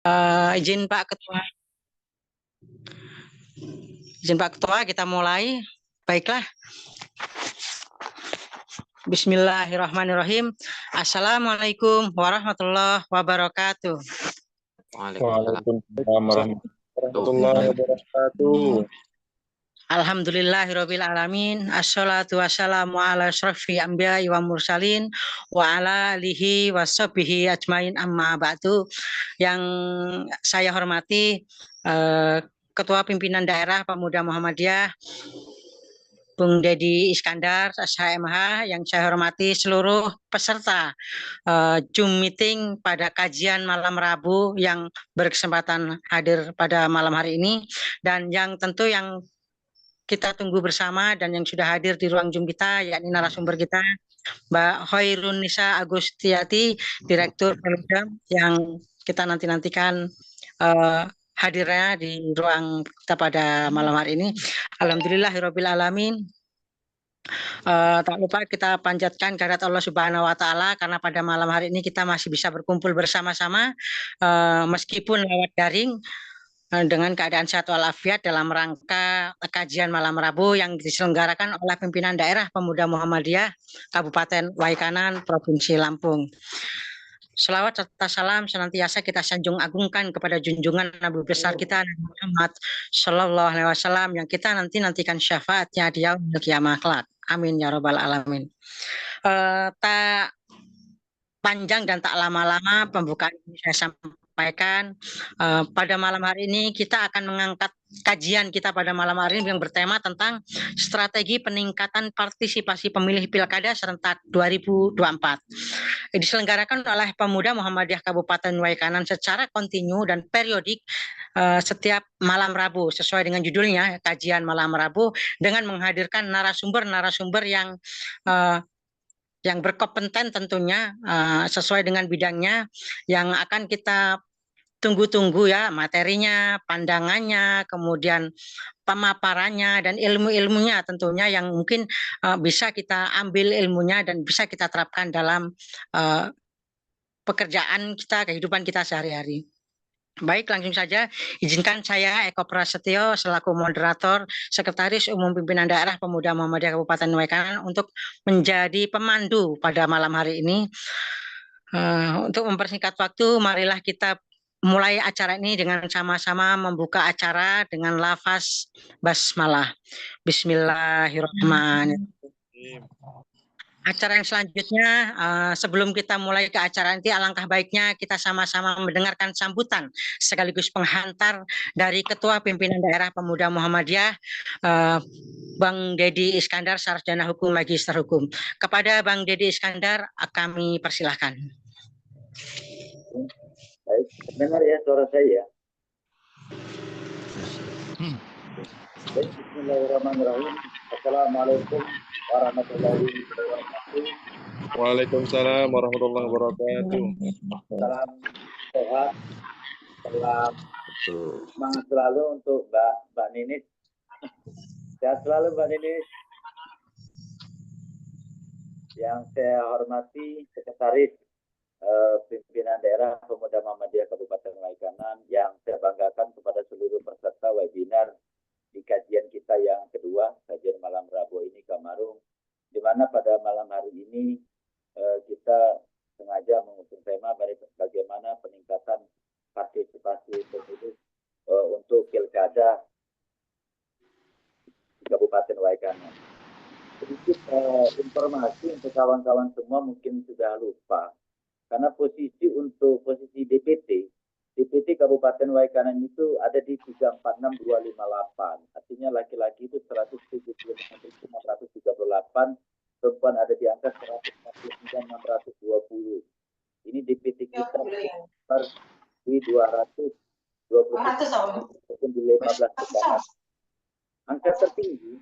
Izin Pak Ketua. Izin Pak Ketua, kita mulai. Baiklah. Bismillahirrahmanirrahim. Assalamualaikum warahmatullahi wabarakatuh. Waalaikumsalam warahmatullahi wabarakatuh. Alhamdulillahirabbil alamin. Assalatu wassalamu ala asyrafil anbiya'i wa mursalin wa ala alihi washabihi ajmain amma ba'du. Yang saya hormati Ketua Pimpinan Daerah Pemuda Muhammadiyah Bung Dedi Iskandar, SHMH, yang saya hormati seluruh peserta Zoom meeting pada kajian malam Rabu yang berkesempatan hadir pada malam hari ini, dan yang tentu yang kita tunggu bersama dan yang sudah hadir di ruang Zoom kita, yakni narasumber kita, Mbak Hoirun Nisa Agustiati, Direktur Peludam, yang kita nantikan hadirnya di ruang kita pada malam hari ini. Alhamdulillahirabbil alamin. Tak lupa kita panjatkan kehadirat Allah Subhanahu wa taala karena pada malam hari ini kita masih bisa berkumpul bersama-sama meskipun lewat daring dengan keadaan sehat walafiat dalam rangka kajian malam Rabu yang diselenggarakan oleh pimpinan daerah Pemuda Muhammadiyah Kabupaten Waikanan Provinsi Lampung. Selawat serta salam senantiasa kita sanjung agungkan kepada junjungan Nabi besar kita Nabi Muhammad Sallallahu Alaihi Wasallam yang kita nantikan syafaatnya di yaumil qiyamah kelak. Amin ya robbal alamin. Tak panjang dan tak lama-lama pembukaan ini saya sampaikan. Pada malam hari ini kita akan mengangkat kajian kita pada malam hari ini yang bertema tentang strategi peningkatan partisipasi pemilih pilkada serentak 2024. Diselenggarakan oleh Pemuda Muhammadiyah Kabupaten Waikanan secara kontinu dan periodik setiap malam Rabu sesuai dengan judulnya kajian malam Rabu, dengan menghadirkan narasumber yang berkompeten tentunya sesuai dengan bidangnya, yang akan kita tunggu-tunggu ya materinya, pandangannya, kemudian pemaparannya dan ilmu-ilmunya tentunya yang mungkin bisa kita ambil ilmunya dan bisa kita terapkan dalam pekerjaan kita, kehidupan kita sehari-hari. Baik, langsung saja izinkan saya Eko Prasetyo selaku moderator Sekretaris Umum Pimpinan Daerah Pemuda Muhammadiyah Kabupaten Waikanan untuk menjadi pemandu pada malam hari ini. Untuk mempersingkat waktu, marilah kita mulai acara ini dengan sama-sama membuka acara dengan lafaz basmalah. Bismillahirrahmanirrahim. Acara yang selanjutnya, sebelum kita mulai ke acara nanti, alangkah baiknya kita sama-sama mendengarkan sambutan sekaligus penghantar dari Ketua Pimpinan Daerah Pemuda Muhammadiyah, Bang Dedi Iskandar, Sarjana Hukum, Magister Hukum. Kepada Bang Dedi Iskandar, kami persilahkan. Baik, dengar ya suara saya. Bismillahirrahmanirrahim. Assalamualaikum warahmatullahi wabarakatuh. Waalaikumsalam warahmatullahi wabarakatuh. Salam sehat, salam semangat selalu untuk Mbak Ninis. Sehat selalu Mbak Ninis. Yang saya hormati Sekretaris Pimpinan Daerah Pemuda Muhammadiyah Kabupaten Waikanan, yang saya banggakan kepada seluruh peserta webinar di kajian kita yang kedua, kajian malam Rabu ini Kamarung, di mana pada malam hari ini kita sengaja mengusung tema bagaimana peningkatan partisipasi pemilih untuk pilkada di Kabupaten Waikanan. Sedikit informasi untuk kawan-kawan semua mungkin sudah lupa, karena posisi DPT Kabupaten Waikanan itu ada di 346258. Artinya laki-laki itu 175.638, perempuan ada di angka 149.620. Ini DPT kita di 220 di 15 kecamatan. Angka tertinggi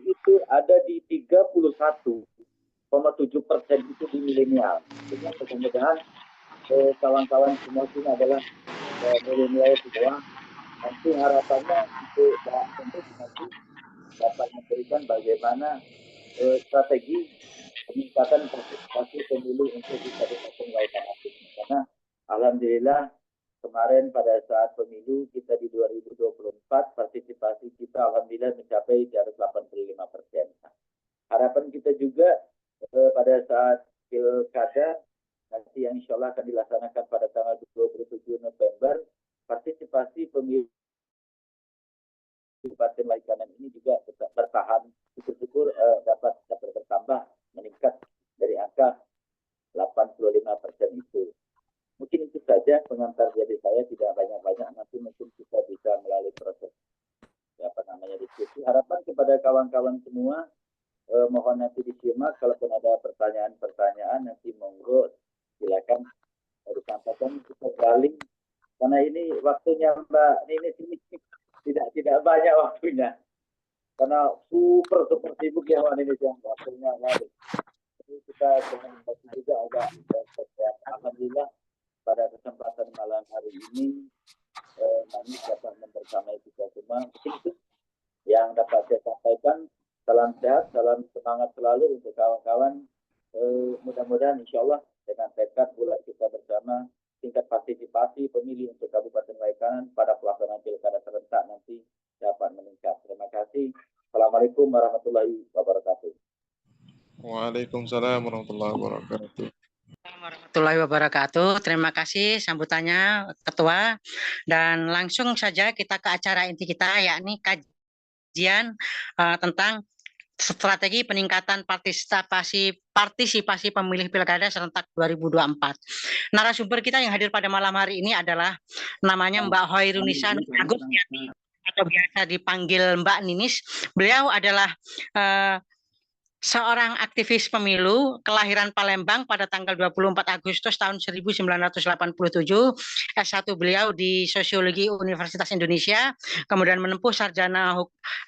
itu ada di 31,7% itu di milenial. Jadi mudah-mudahan kawan-kawan semua ini adalah milenial semua. Nanti harapannya untuk nanti dapat memberikan bagaimana strategi peningkatan partisipasi pemilih untuk di Kabupaten Waikanan. Karena alhamdulillah kemarin pada saat pemilu kita di 2024 partisipasi kita alhamdulillah mencapai di atas 85%. Harapan kita juga pada saat pilkada nanti yang insya Allah akan dilaksanakan pada tanggal 27 November, partisipasi pemilu Kabupaten Waikanan ini juga tetap bertahan, syukur-syukur dapat bertambah, meningkat dari angka 85% itu. Mungkin itu saja pengantar dari saya, tidak banyak-banyak, nanti mungkin kita bisa melalui proses diskusi. Harapan kepada kawan-kawan semua, mohon nanti disimak, kalaupun ada pertanyaan-pertanyaan nanti monggo silakan disampaikan, kita saling, karena ini waktunya Mbak Ninis ini tidak banyak waktunya, karena super sibuk ya Mbak Ninis yang waktunya ngalir. Jadi kita jangan juga agak ya. Alhamdulillah pada kesempatan malam hari ini kami dapat membersamai kita semua. Mungkin itu yang dapat saya sampaikan. Salam sehat, salam semangat selalu untuk kawan-kawan. Mudah-mudahan insya Allah dengan tekad bulan kita bersama, tingkat partisipasi pemilih untuk Kabupaten Waikanan pada pelaksanaan pilkada serentak nanti dapat meningkat. Terima kasih. Assalamualaikum warahmatullahi wabarakatuh. Waalaikumsalam warahmatullahi wabarakatuh. Warahmatullahi wabarakatuh. Terima kasih sambutannya Ketua. Dan langsung saja kita ke acara inti kita, yakni kajian tentang strategi peningkatan partisipasi pemilih pilkada serentak 2024. Narasumber kita yang hadir pada malam hari ini adalah namanya Mbak Hoirunisa Agustiati atau biasa dipanggil Mbak Ninis. Beliau adalah seorang aktivis pemilu kelahiran Palembang pada tanggal 24 Agustus tahun 1987. S1 beliau di Sosiologi Universitas Indonesia, kemudian menempuh sarjana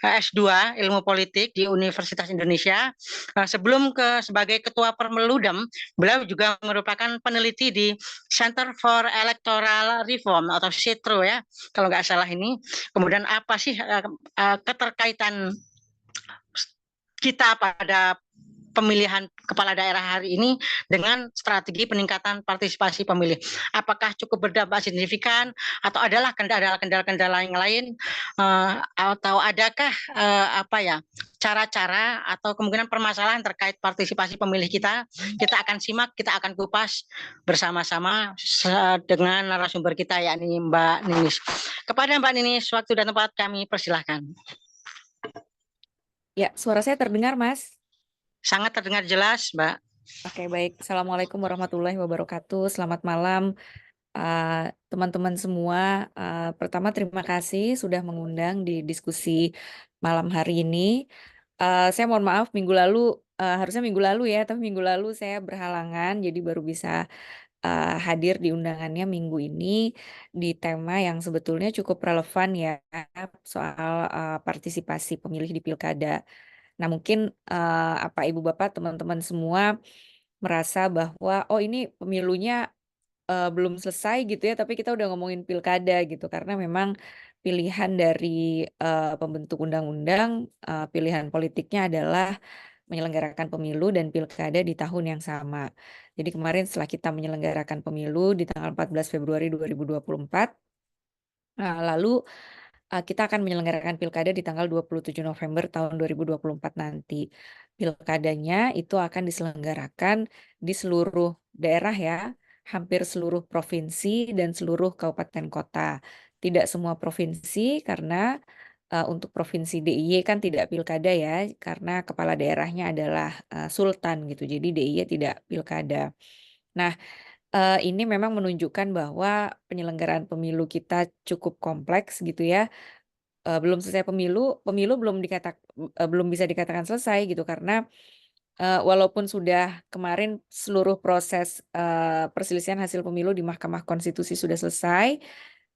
S2 Ilmu Politik di Universitas Indonesia. Sebelum sebagai Ketua Permeludem, beliau juga merupakan peneliti di Center for Electoral Reform atau CETRO ya, kalau nggak salah ini. Kemudian apa sih keterkaitan kita pada pemilihan kepala daerah hari ini dengan strategi peningkatan partisipasi pemilih? Apakah cukup berdampak signifikan atau adalah kendala-kendala yang lain, atau adakah cara-cara atau kemungkinan permasalahan terkait partisipasi pemilih kita? Kita akan simak, kita akan kupas bersama-sama dengan narasumber kita, yakni Mbak Ninis. Kepada Mbak Ninis, waktu dan tempat kami persilahkan. Ya, suara saya terdengar, Mas? Sangat terdengar jelas, Mbak. Oke, baik. Assalamualaikum warahmatullahi wabarakatuh. Selamat malam, teman-teman semua. Pertama, terima kasih sudah mengundang di diskusi malam hari ini. Saya mohon maaf, harusnya minggu lalu ya, tapi minggu lalu saya berhalangan, jadi baru bisa hadir di undangannya minggu ini di tema yang sebetulnya cukup relevan ya, soal partisipasi pemilih di pilkada. Nah, mungkin Ibu Bapak, teman-teman semua merasa bahwa ini pemilunya belum selesai gitu ya, tapi kita udah ngomongin pilkada gitu, karena memang pilihan dari pembentuk undang-undang, pilihan politiknya adalah menyelenggarakan pemilu dan pilkada di tahun yang sama. Jadi kemarin setelah kita menyelenggarakan pemilu di tanggal 14 Februari 2024, lalu kita akan menyelenggarakan pilkada di tanggal 27 November tahun 2024 nanti. Pilkadanya itu akan diselenggarakan di seluruh daerah ya, hampir seluruh provinsi dan seluruh kabupaten kota. Tidak semua provinsi karena untuk provinsi DIY kan tidak pilkada ya, karena kepala daerahnya adalah sultan gitu. Jadi DIY tidak pilkada. Nah, ini memang menunjukkan bahwa penyelenggaraan pemilu kita cukup kompleks gitu ya. Belum selesai pemilu belum bisa dikatakan selesai gitu, karena walaupun sudah kemarin seluruh proses perselisihan hasil pemilu di Mahkamah Konstitusi sudah selesai,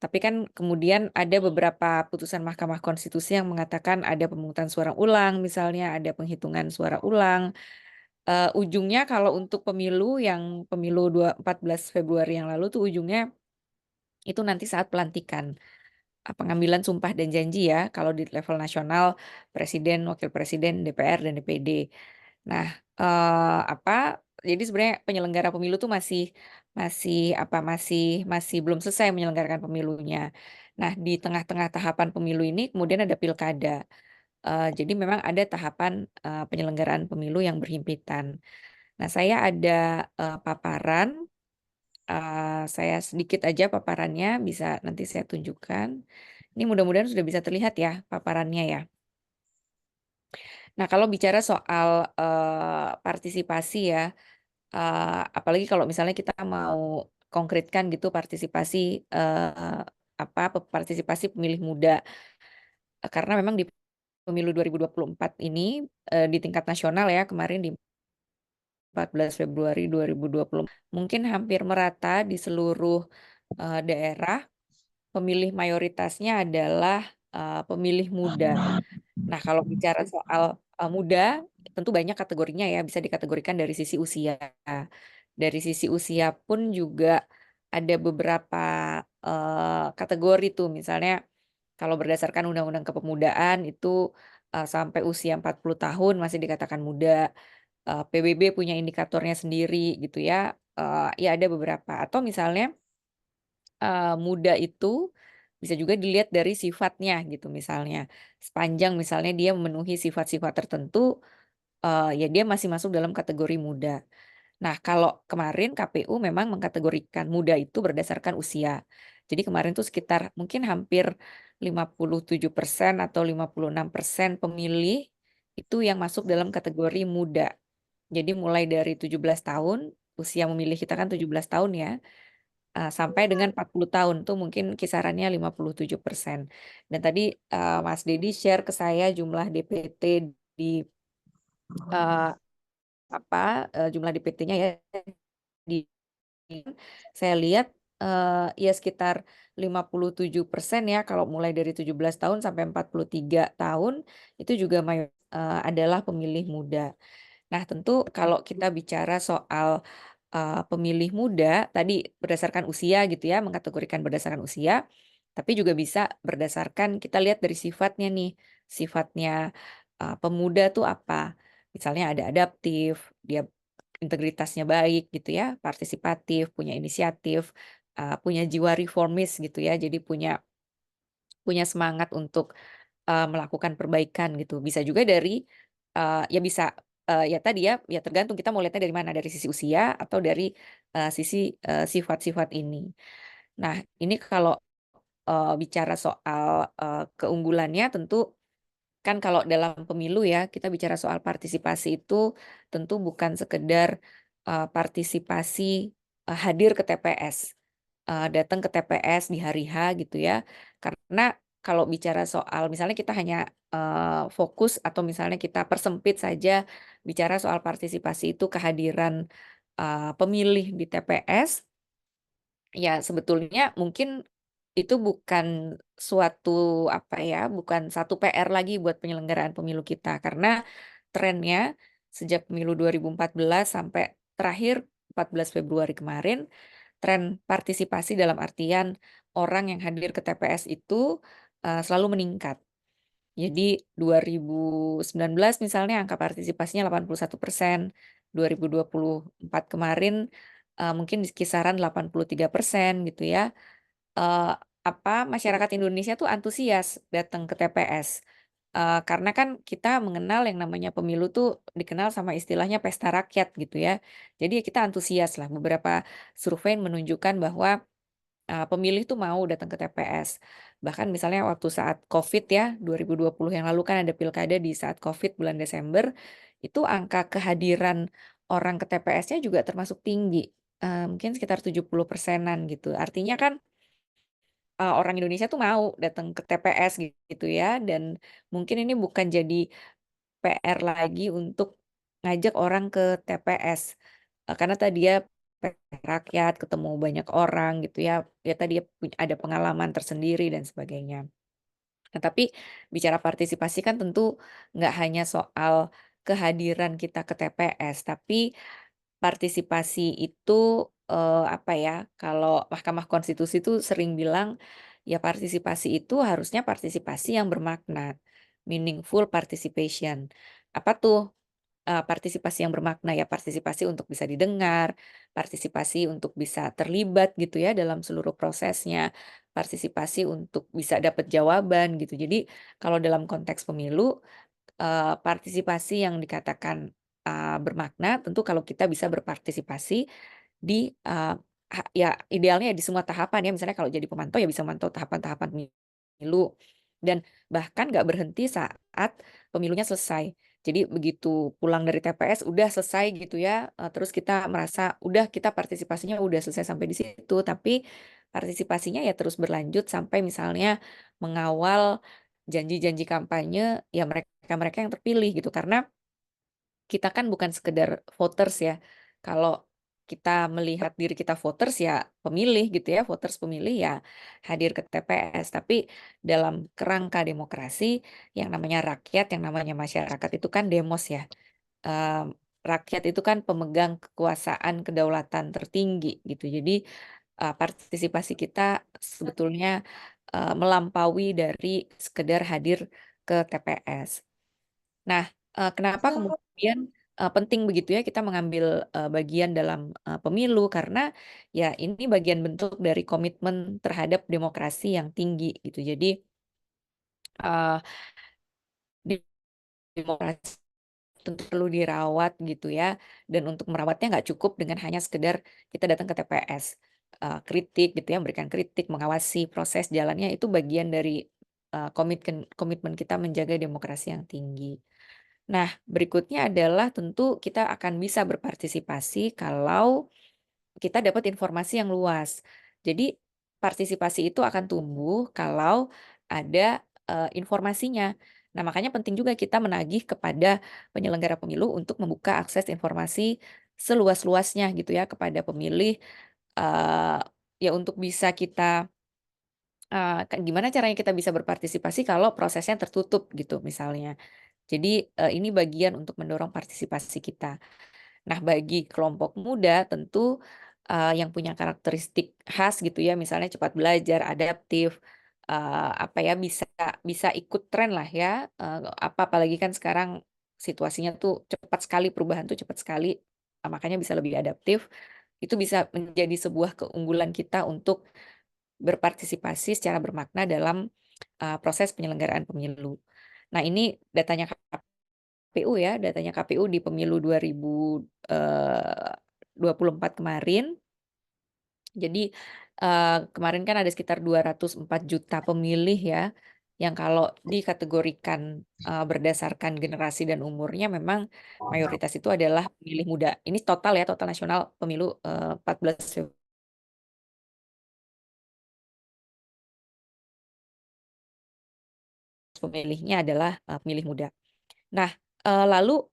tapi kan kemudian ada beberapa putusan Mahkamah Konstitusi yang mengatakan ada pemungutan suara ulang, misalnya ada penghitungan suara ulang. Ujungnya kalau untuk pemilu 14 Februari yang lalu tuh ujungnya itu nanti saat pelantikan, pengambilan sumpah dan janji ya, kalau di level nasional Presiden, Wakil Presiden, DPR dan DPD. Nah, Jadi sebenarnya penyelenggara pemilu tuh masih belum selesai menyelenggarakan pemilunya. Nah, di tengah-tengah tahapan pemilu ini kemudian ada pilkada. Jadi memang ada tahapan penyelenggaraan pemilu yang berhimpitan. Nah, saya ada paparan. Saya sedikit aja paparannya, bisa nanti saya tunjukkan. Ini mudah-mudahan sudah bisa terlihat ya paparannya ya. Nah, kalau bicara soal partisipasi ya, apalagi kalau misalnya kita mau konkretkan gitu partisipasi partisipasi pemilih muda. Karena memang di pemilu 2024 ini di tingkat nasional ya kemarin di 14 Februari 2020 mungkin hampir merata di seluruh daerah pemilih mayoritasnya adalah pemilih muda. Nah, kalau bicara soal muda, tentu banyak kategorinya ya, bisa dikategorikan dari sisi usia. Dari sisi usia pun juga ada beberapa kategori tuh, misalnya kalau berdasarkan Undang-Undang Kepemudaan itu sampai usia 40 tahun masih dikatakan muda. PBB punya indikatornya sendiri gitu ya. Ya ada beberapa. Atau misalnya muda itu bisa juga dilihat dari sifatnya gitu misalnya. Sepanjang misalnya dia memenuhi sifat-sifat tertentu, ya dia masih masuk dalam kategori muda. Nah, kalau kemarin KPU memang mengkategorikan muda itu berdasarkan usia. Jadi kemarin tuh sekitar mungkin hampir 57% atau 56% pemilih itu yang masuk dalam kategori muda. Jadi mulai dari 17 tahun, usia memilih kita kan 17 tahun ya, sampai dengan 40 tahun tuh mungkin kisarannya 57%. Dan tadi, Mas Dedi share ke saya jumlah DPT di, eee, jumlah DPT-nya ya di saya lihat, ya sekitar 57% ya kalau mulai dari 17 tahun sampai 43 tahun, itu juga adalah pemilih muda. Nah, tentu kalau kita bicara soal pemilih muda, tadi berdasarkan usia gitu ya, mengkategorikan berdasarkan usia, tapi juga bisa berdasarkan kita lihat dari sifatnya nih, sifatnya pemuda tuh apa. Misalnya ada adaptif, dia integritasnya baik gitu ya, partisipatif, punya inisiatif, punya jiwa reformis gitu ya, jadi punya punya semangat untuk melakukan perbaikan gitu. Bisa juga dari, ya bisa, ya tadi ya, ya tergantung kita mau lihatnya dari mana, dari sisi usia atau dari, sisi, sifat-sifat ini. Nah, ini kalau, bicara soal, keunggulannya tentu kan kalau dalam pemilu ya, kita bicara soal partisipasi itu tentu bukan sekedar, partisipasi, hadir ke TPS, datang ke TPS di hari H gitu ya. Karena kalau bicara soal misalnya kita hanya, fokus atau misalnya kita persempit saja bicara soal partisipasi itu kehadiran, pemilih di TPS, ya sebetulnya mungkin itu bukan suatu apa ya, bukan satu PR lagi buat penyelenggaraan pemilu kita. Karena trennya sejak pemilu 2014 sampai terakhir 14 Februari kemarin, tren partisipasi dalam artian orang yang hadir ke TPS itu, selalu meningkat. Jadi 2019 misalnya angka partisipasinya 81%, 2024 kemarin, mungkin di kisaran 83% gitu ya. Masyarakat Indonesia tuh antusias datang ke TPS, karena kan kita mengenal yang namanya pemilu tuh dikenal sama istilahnya pesta rakyat gitu ya. Jadi ya kita antusias lah, beberapa survei menunjukkan bahwa, pemilih tuh mau datang ke TPS. Bahkan misalnya waktu saat Covid ya, 2020 yang lalu kan ada pilkada di saat Covid bulan Desember, itu angka kehadiran orang ke TPS-nya juga termasuk tinggi, mungkin sekitar 70%-an gitu. Artinya kan orang Indonesia tuh mau datang ke TPS gitu ya, dan mungkin ini bukan jadi PR lagi untuk ngajak orang ke TPS, karena tadi ya rakyat, ketemu banyak orang gitu ya, ya tadi ya ada pengalaman tersendiri dan sebagainya. Nah, tapi bicara partisipasi kan tentu nggak hanya soal kehadiran kita ke TPS, tapi partisipasi itu, kalau Mahkamah Konstitusi itu sering bilang, ya partisipasi itu harusnya partisipasi yang bermakna, meaningful participation. Apa tuh, partisipasi yang bermakna ya, partisipasi untuk bisa didengar, partisipasi untuk bisa terlibat gitu ya dalam seluruh prosesnya, partisipasi untuk bisa dapat jawaban gitu. Jadi kalau dalam konteks pemilu, partisipasi yang dikatakan, bermakna tentu kalau kita bisa berpartisipasi di, ya idealnya ya di semua tahapan ya, misalnya kalau jadi pemantau ya bisa memantau tahapan-tahapan pemilu, dan bahkan nggak berhenti saat pemilunya selesai. Jadi begitu pulang dari TPS udah selesai gitu ya, terus kita merasa udah kita partisipasinya udah selesai sampai di situ, tapi partisipasinya ya terus berlanjut sampai misalnya mengawal janji-janji kampanye ya mereka-mereka yang terpilih gitu. Karena kita kan bukan sekedar voters ya. Kalau kita melihat diri kita voters ya pemilih gitu ya, voters pemilih ya hadir ke TPS. Tapi dalam kerangka demokrasi yang namanya rakyat, yang namanya masyarakat itu kan demos ya. Rakyat itu kan pemegang kekuasaan kedaulatan tertinggi gitu. Jadi partisipasi kita sebetulnya melampaui dari sekedar hadir ke TPS. Nah, kenapa kemudian, penting begitu ya kita mengambil, bagian dalam, pemilu karena ya ini bagian bentuk dari komitmen terhadap demokrasi yang tinggi gitu. Jadi, eee, di demokrasi tentu perlu dirawat gitu ya, dan untuk merawatnya nggak cukup dengan hanya sekedar kita datang ke TPS, kritik gitu ya, memberikan kritik, mengawasi proses jalannya itu bagian dari, komitmen kita menjaga demokrasi yang tinggi. Nah, berikutnya adalah tentu kita akan bisa berpartisipasi kalau kita dapat informasi yang luas. Jadi, partisipasi itu akan tumbuh kalau ada, informasinya. Nah, makanya penting juga kita menagih kepada penyelenggara pemilu untuk membuka akses informasi seluas-luasnya gitu ya kepada pemilih, eee, ya untuk bisa kita, gimana caranya kita bisa berpartisipasi kalau prosesnya tertutup gitu misalnya. Jadi, ini bagian untuk mendorong partisipasi kita. Nah, bagi kelompok muda tentu, yang punya karakteristik khas gitu ya, misalnya cepat belajar, adaptif, apa ya, bisa bisa ikut tren lah ya, apalagi kan sekarang situasinya tuh cepat sekali, perubahan tuh cepat sekali, makanya bisa lebih adaptif. Itu bisa menjadi sebuah keunggulan kita untuk berpartisipasi secara bermakna dalam, proses penyelenggaraan pemilu. Nah, ini datanya KPU ya, datanya KPU di pemilu 2024 kemarin. Jadi, kemarin kan ada sekitar 204 juta pemilih ya, yang kalau dikategorikan, berdasarkan generasi dan umurnya memang mayoritas itu adalah pemilih muda. Ini total ya, total nasional pemilu, 14 pemilihnya adalah, pemilih muda. Nah, lalu,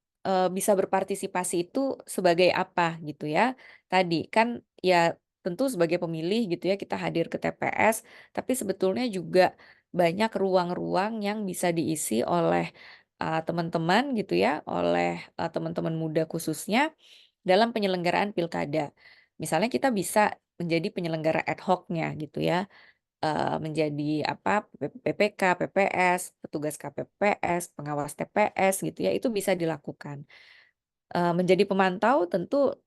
bisa berpartisipasi itu sebagai apa gitu ya. Tadi kan ya tentu sebagai pemilih gitu ya kita hadir ke TPS, tapi sebetulnya juga banyak ruang-ruang yang bisa diisi oleh, teman-teman gitu ya, oleh, teman-teman muda khususnya dalam penyelenggaraan pilkada. Misalnya kita bisa menjadi penyelenggara ad hoc-nya gitu ya. Menjadi apa, PPK, PPS, petugas KPPS, pengawas TPS gitu ya, itu bisa dilakukan. Menjadi pemantau tentu,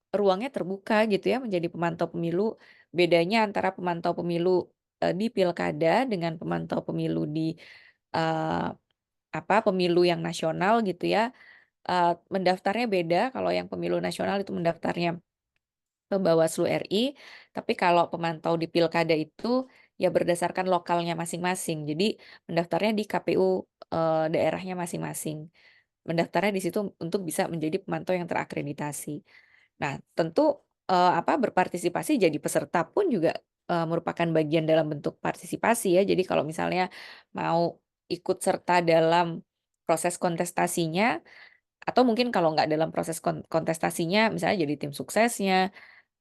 ruangnya terbuka gitu ya, menjadi pemantau pemilu. Bedanya antara pemantau pemilu, di pilkada dengan pemantau pemilu di, eee, apa, pemilu yang nasional gitu ya, mendaftarnya beda, kalau yang pemilu nasional itu mendaftarnya ke Bawaslu RI, tapi kalau pemantau di pilkada itu, ya berdasarkan lokalnya masing-masing. Jadi mendaftarnya di KPU, daerahnya masing-masing. Mendaftarnya di situ untuk bisa menjadi pemantau yang terakreditasi. Nah, tentu, berpartisipasi jadi peserta pun juga, merupakan bagian dalam bentuk partisipasi ya. Jadi kalau misalnya mau ikut serta dalam proses kontestasinya, atau mungkin kalau nggak dalam proses kontestasinya, misalnya jadi tim suksesnya,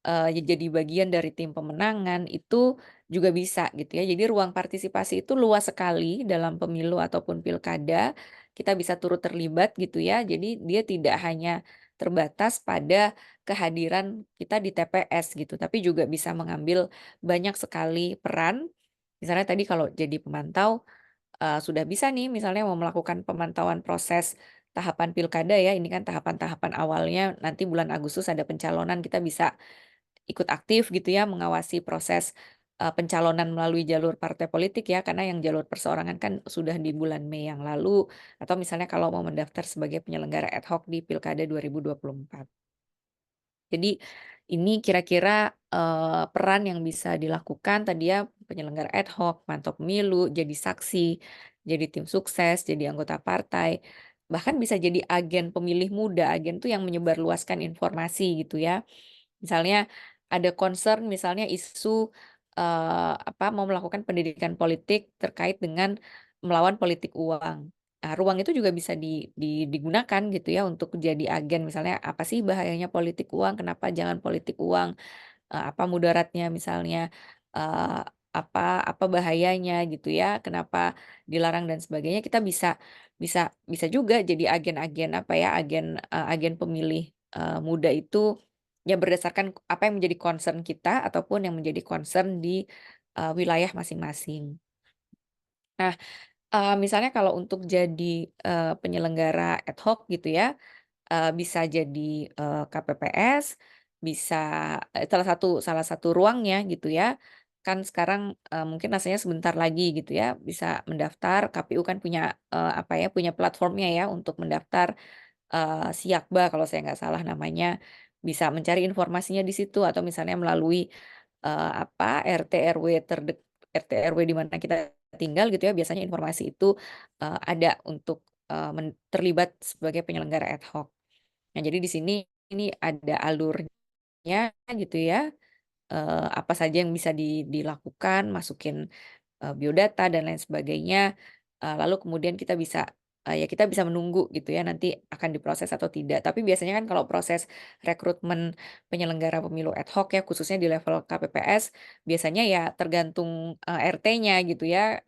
jadi bagian dari tim pemenangan itu juga bisa gitu ya. Jadi ruang partisipasi itu luas sekali dalam pemilu ataupun pilkada, kita bisa turut terlibat gitu ya. Jadi dia tidak hanya terbatas pada kehadiran kita di TPS gitu, tapi juga bisa mengambil banyak sekali peran. Misalnya tadi kalau jadi pemantau, sudah bisa nih misalnya mau melakukan pemantauan proses tahapan pilkada ya, ini kan tahapan-tahapan awalnya, nanti bulan Agustus ada pencalonan, kita bisa ikut aktif gitu ya, mengawasi proses pencalonan melalui jalur partai politik ya, karena yang jalur perseorangan kan sudah di bulan Mei yang lalu, atau misalnya kalau mau mendaftar sebagai penyelenggara ad hoc di Pilkada 2024. Jadi ini kira-kira peran yang bisa dilakukan tadi ya, penyelenggara ad hoc, pemantau pemilu, jadi saksi, jadi tim sukses, jadi anggota partai, bahkan bisa jadi agen pemilih muda. Agen tuh yang menyebarluaskan informasi gitu ya. Misalnya ada concern misalnya isu mau melakukan pendidikan politik terkait dengan melawan politik uang. Nah, ruang itu juga bisa digunakan gitu ya untuk jadi agen, misalnya apa sih bahayanya politik uang, kenapa jangan politik uang, apa mudaratnya misalnya, eee, apa bahayanya gitu ya, kenapa dilarang dan sebagainya. Kita bisa bisa bisa juga jadi agen-agen agen pemilih muda itu ya berdasarkan apa yang menjadi concern kita ataupun yang menjadi concern di wilayah masing-masing. Nah, misalnya kalau untuk jadi penyelenggara ad hoc gitu ya, bisa jadi KPPS, bisa salah satu ruangnya gitu ya. Kan sekarang mungkin rasanya sebentar lagi gitu ya bisa mendaftar, KPU kan punya punya platformnya ya untuk mendaftar, Siakba kalau saya nggak salah namanya. Bisa mencari informasinya di situ atau misalnya melalui RT RW RT RW di mana kita tinggal gitu ya, biasanya informasi itu ada untuk terlibat sebagai penyelenggara ad hoc. Nah, jadi di sini ini ada alurnya gitu ya, apa saja yang bisa dilakukan, masukin biodata dan lain sebagainya, lalu kemudian kita bisa menunggu gitu ya nanti akan diproses atau tidak. Tapi biasanya kan kalau proses rekrutmen penyelenggara pemilu ad hoc ya khususnya di level KPPS, biasanya ya tergantung RT-nya gitu ya,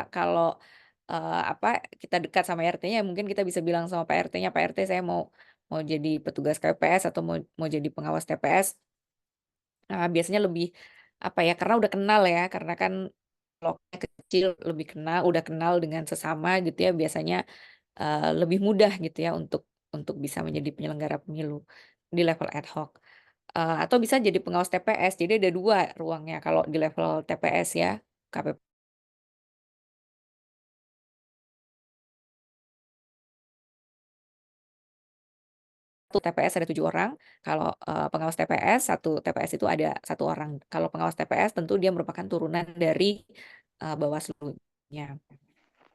kalau kita dekat sama RT-nya mungkin kita bisa bilang sama Pak RT-nya, "Pak RT saya mau mau jadi petugas KPPS atau mau mau jadi pengawas TPS." Biasanya lebih, karena udah kenal ya, karena kan lokalnya kecil lebih kenal, udah kenal dengan sesama gitu ya, biasanya lebih mudah gitu ya untuk bisa menjadi penyelenggara pemilu di level ad hoc. Atau bisa jadi pengawas TPS, jadi ada 2 ruangnya kalau di level TPS ya, KP satu TPS ada 7 orang, kalau pengawas TPS, satu TPS itu ada 1 orang. Kalau pengawas TPS tentu dia merupakan turunan dari Bawaslu-nya.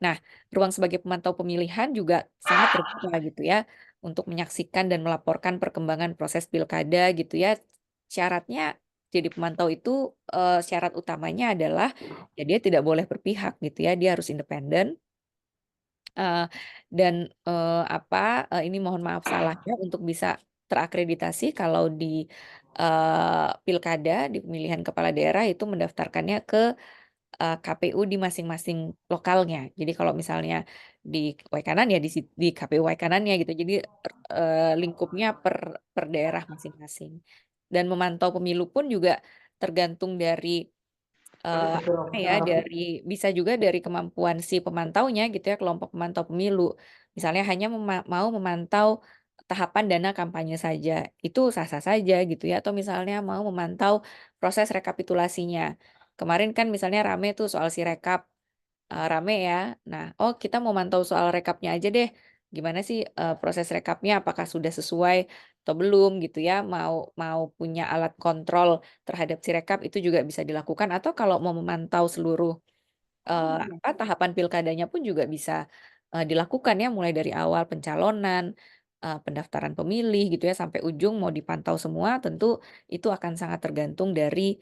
Nah, ruang sebagai pemantau pemilihan juga sangat terbuka gitu ya, untuk menyaksikan dan melaporkan perkembangan proses pilkada gitu ya. Syaratnya jadi pemantau itu, syarat utamanya adalah ya dia tidak boleh berpihak gitu ya, dia harus independen, eee, dan, ini mohon maaf salahnya untuk bisa terakreditasi kalau di pilkada, di pemilihan kepala daerah itu mendaftarkannya ke KPU di masing-masing lokalnya. Jadi kalau misalnya di Waikanan ya di KPU Waikanannya gitu. Jadi, lingkupnya per daerah masing-masing. Dan memantau pemilu pun juga tergantung dari, bisa juga dari kemampuan si pemantaunya gitu ya, kelompok pemantau pemilu. Misalnya hanya mau memantau tahapan dana kampanye saja, itu sah-sah saja gitu ya, atau misalnya mau memantau proses rekapitulasinya. Kemarin kan misalnya rame tuh soal Sirekap, rame ya. Nah, oh kita mau mantau soal rekapnya aja deh, gimana sih, proses rekapnya apakah sudah sesuai atau belum gitu ya, mau mau punya alat kontrol terhadap Sirekap itu juga bisa dilakukan atau kalau mau memantau seluruh, tahapan pilkadanya pun juga bisa, dilakukan ya mulai dari awal pencalonan, pendaftaran pemilih gitu ya sampai ujung mau dipantau semua tentu itu akan sangat tergantung dari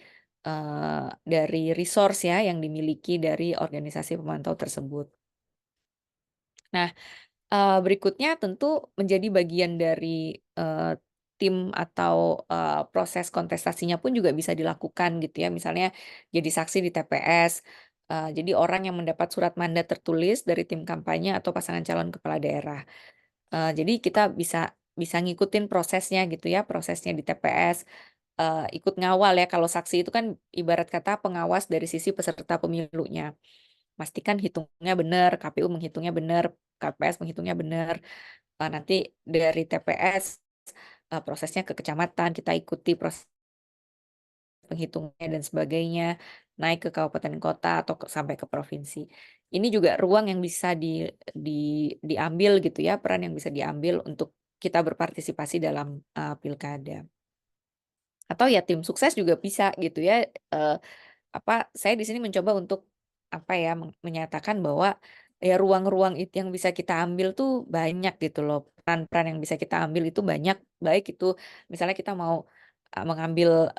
resource ya yang dimiliki dari organisasi pemantau tersebut. Nah, berikutnya tentu menjadi bagian dari, tim atau, proses kontestasinya pun juga bisa dilakukan gitu ya. Misalnya jadi saksi di TPS, jadi orang yang mendapat surat mandat tertulis dari tim kampanye atau pasangan calon kepala daerah. Jadi kita bisa bisa ngikutin prosesnya gitu ya, prosesnya di TPS, ikut ngawal ya, kalau saksi itu kan ibarat kata pengawas dari sisi peserta pemilunya. pastikan hitungnya benar, KPU menghitungnya benar, KPS menghitungnya benar. Nanti dari TPS prosesnya ke kecamatan, kita ikuti proses penghitungnya dan sebagainya, naik ke kabupaten kota atau sampai ke provinsi. Ini juga ruang yang bisa diambil gitu ya, peran yang bisa diambil untuk kita berpartisipasi dalam pilkada. Atau ya tim sukses juga bisa gitu ya. Saya di sini mencoba untuk menyatakan bahwa ya ruang-ruang itu yang bisa kita ambil tuh banyak gitu loh. Peran-peran yang bisa kita ambil itu banyak, baik itu misalnya kita mau mengambil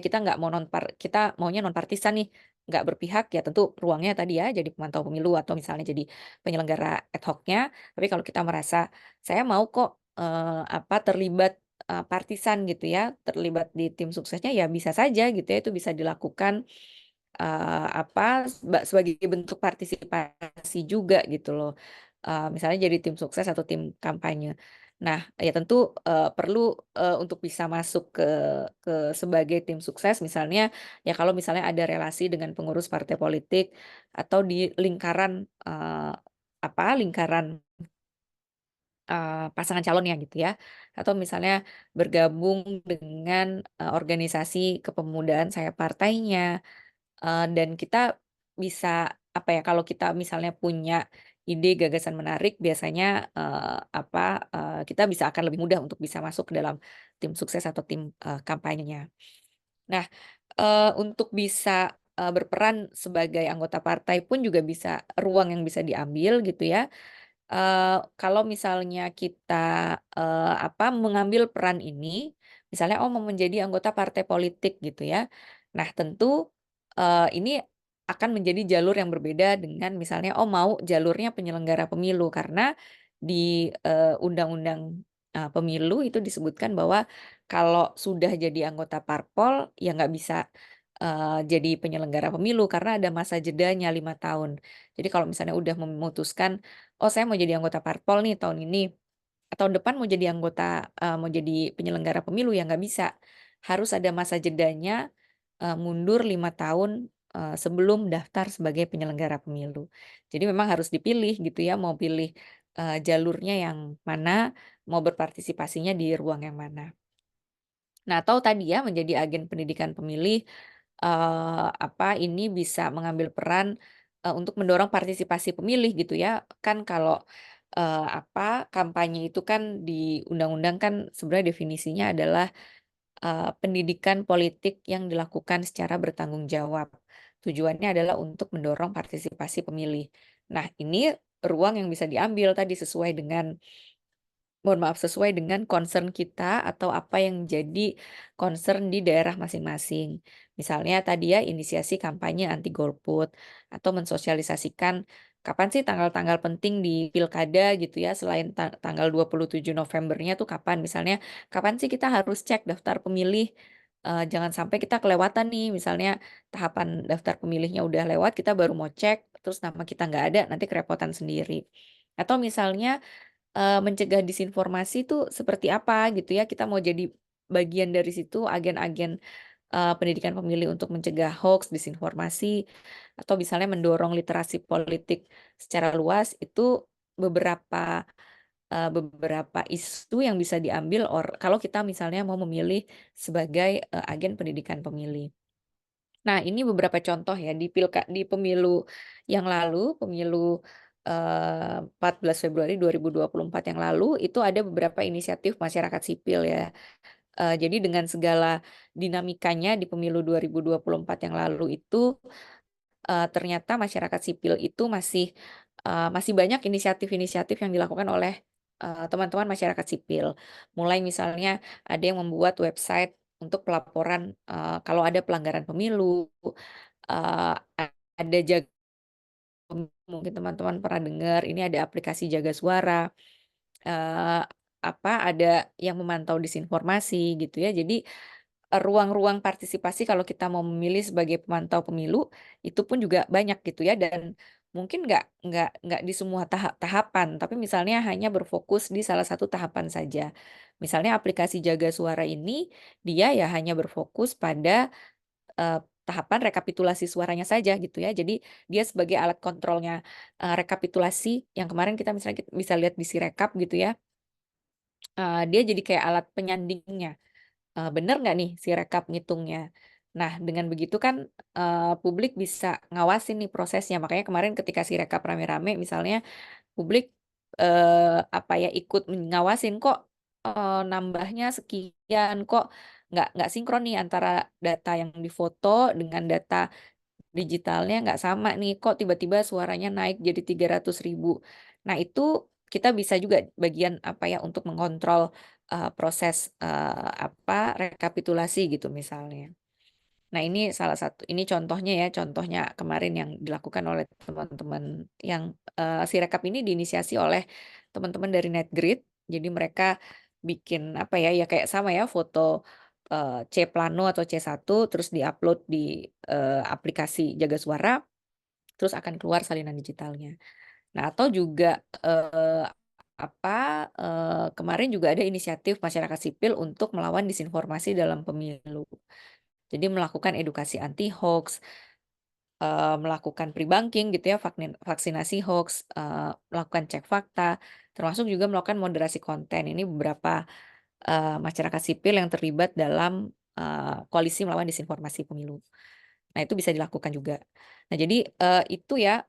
kita nggak mau kita maunya non partisan nih, nggak berpihak ya tentu ruangnya tadi ya jadi pemantau pemilu atau misalnya jadi penyelenggara ad hoc-nya. Tapi kalau kita merasa saya mau kok terlibat partisan gitu ya, terlibat di tim suksesnya ya bisa saja gitu ya, itu bisa dilakukan sebagai bentuk partisipasi juga gitu loh. Misalnya jadi tim sukses atau tim kampanye. Nah, ya tentu perlu untuk bisa masuk ke sebagai tim sukses misalnya ya kalau misalnya ada relasi dengan pengurus partai politik atau di lingkaran lingkaran pasangan calonnya gitu ya, atau misalnya bergabung dengan organisasi kepemudaan saya partainya. Dan kita bisa, kalau kita misalnya punya ide gagasan menarik biasanya, kita akan lebih mudah untuk bisa masuk ke dalam tim sukses atau tim, kampanyenya. Nah, untuk bisa, berperan sebagai anggota partai pun juga bisa ruang yang bisa diambil gitu ya, kalau misalnya kita, mengambil peran ini, misalnya, mau menjadi anggota partai politik gitu ya. Nah tentu, ini akan menjadi jalur yang berbeda dengan misalnya, mau jalurnya penyelenggara pemilu. Karena di, undang-undang, pemilu itu disebutkan bahwa kalau sudah jadi anggota parpol, ya nggak bisa, jadi penyelenggara pemilu karena ada masa jedanya 5 tahun. Jadi kalau misalnya udah memutuskan oh saya mau jadi anggota parpol nih tahun ini, tahun depan mau jadi penyelenggara pemilu, ya nggak bisa. Harus ada masa jedanya, mundur 5 tahun, sebelum daftar sebagai penyelenggara pemilu. Jadi memang harus dipilih gitu ya, mau pilih, jalurnya yang mana, mau berpartisipasinya di ruang yang mana. Nah atau tadi ya menjadi agen pendidikan pemilih, ini bisa mengambil peran, untuk mendorong partisipasi pemilih gitu ya. Kan kalau, kampanye itu kan di undang-undang kan sebenarnya definisinya adalah, pendidikan politik yang dilakukan secara bertanggung jawab. Tujuannya adalah untuk mendorong partisipasi pemilih. Nah ini ruang yang bisa diambil tadi sesuai dengan concern kita atau apa yang jadi concern di daerah masing-masing. Misalnya tadi ya inisiasi kampanye anti golput atau mensosialisasikan kapan sih tanggal-tanggal penting di pilkada gitu ya selain tanggal 27 Novembernya tuh kapan misalnya kapan sih kita harus cek daftar pemilih, jangan sampai kita kelewatan nih misalnya tahapan daftar pemilihnya udah lewat kita baru mau cek terus nama kita nggak ada nanti kerepotan sendiri. Atau misalnya mencegah disinformasi itu seperti apa gitu ya, kita mau jadi bagian dari situ agen-agen, pendidikan pemilih untuk mencegah hoaks, disinformasi, atau misalnya mendorong literasi politik secara luas, itu beberapa, beberapa isu yang bisa diambil kalau kita misalnya mau memilih sebagai, agen pendidikan pemilih. Nah, ini beberapa contoh ya di pemilu yang lalu, pemilu, 14 Februari 2024 yang lalu, itu ada beberapa inisiatif masyarakat sipil ya. Jadi dengan segala dinamikanya di pemilu 2024 yang lalu itu, ternyata masyarakat sipil itu masih banyak inisiatif-inisiatif yang dilakukan oleh, teman-teman masyarakat sipil. Mulai misalnya ada yang membuat website untuk pelaporan, kalau ada pelanggaran pemilu, eee, ada mungkin teman-teman pernah dengar, ini ada aplikasi Jaga Suara, eee, ada yang memantau disinformasi gitu ya. Jadi, ruang-ruang partisipasi kalau kita mau memilih sebagai pemantau pemilu, itu pun juga banyak gitu ya dan mungkin nggak di semua tahapan, tapi misalnya hanya berfokus di salah satu tahapan saja. Misalnya aplikasi Jaga Suara ini, dia ya hanya berfokus pada, tahapan rekapitulasi suaranya saja gitu ya. Jadi dia sebagai alat kontrolnya rekapitulasi yang kemarin kita misalnya bisa lihat di Sirekap gitu ya. Dia jadi kayak alat penyandingnya. Bener nggak nih si rekap ngitungnya? Nah, dengan begitu kan, publik bisa ngawasin nih prosesnya. Makanya kemarin ketika si rekap rame-rame misalnya publik, apa ya, ikut ngawasin, kok, nambahnya sekian, kok nggak sinkron nih antara data yang difoto dengan data digitalnya nggak sama nih, kok tiba-tiba suaranya naik jadi 300.000. Nah, itu kita bisa juga bagian, apa ya, untuk mengontrol, proses, rekapitulasi gitu misalnya. Nah, ini salah satu ini contohnya ya, contohnya kemarin yang dilakukan oleh teman-teman yang, Sirekap ini diinisiasi oleh teman-teman dari Netgrid. Jadi mereka bikin apa ya, ya kayak sama ya foto, C Plano atau C1 terus diupload di, aplikasi Jaga Suara, terus akan keluar salinan digitalnya. Nah, atau juga, kemarin juga ada inisiatif masyarakat sipil untuk melawan disinformasi dalam pemilu. Jadi melakukan edukasi anti hoax, melakukan pre-banking gitu ya, vaksinasi hoax, melakukan cek fakta, termasuk juga melakukan moderasi konten. Ini beberapa, masyarakat sipil yang terlibat dalam, koalisi melawan disinformasi pemilu. Nah, itu bisa dilakukan juga. Nah, jadi, itu ya,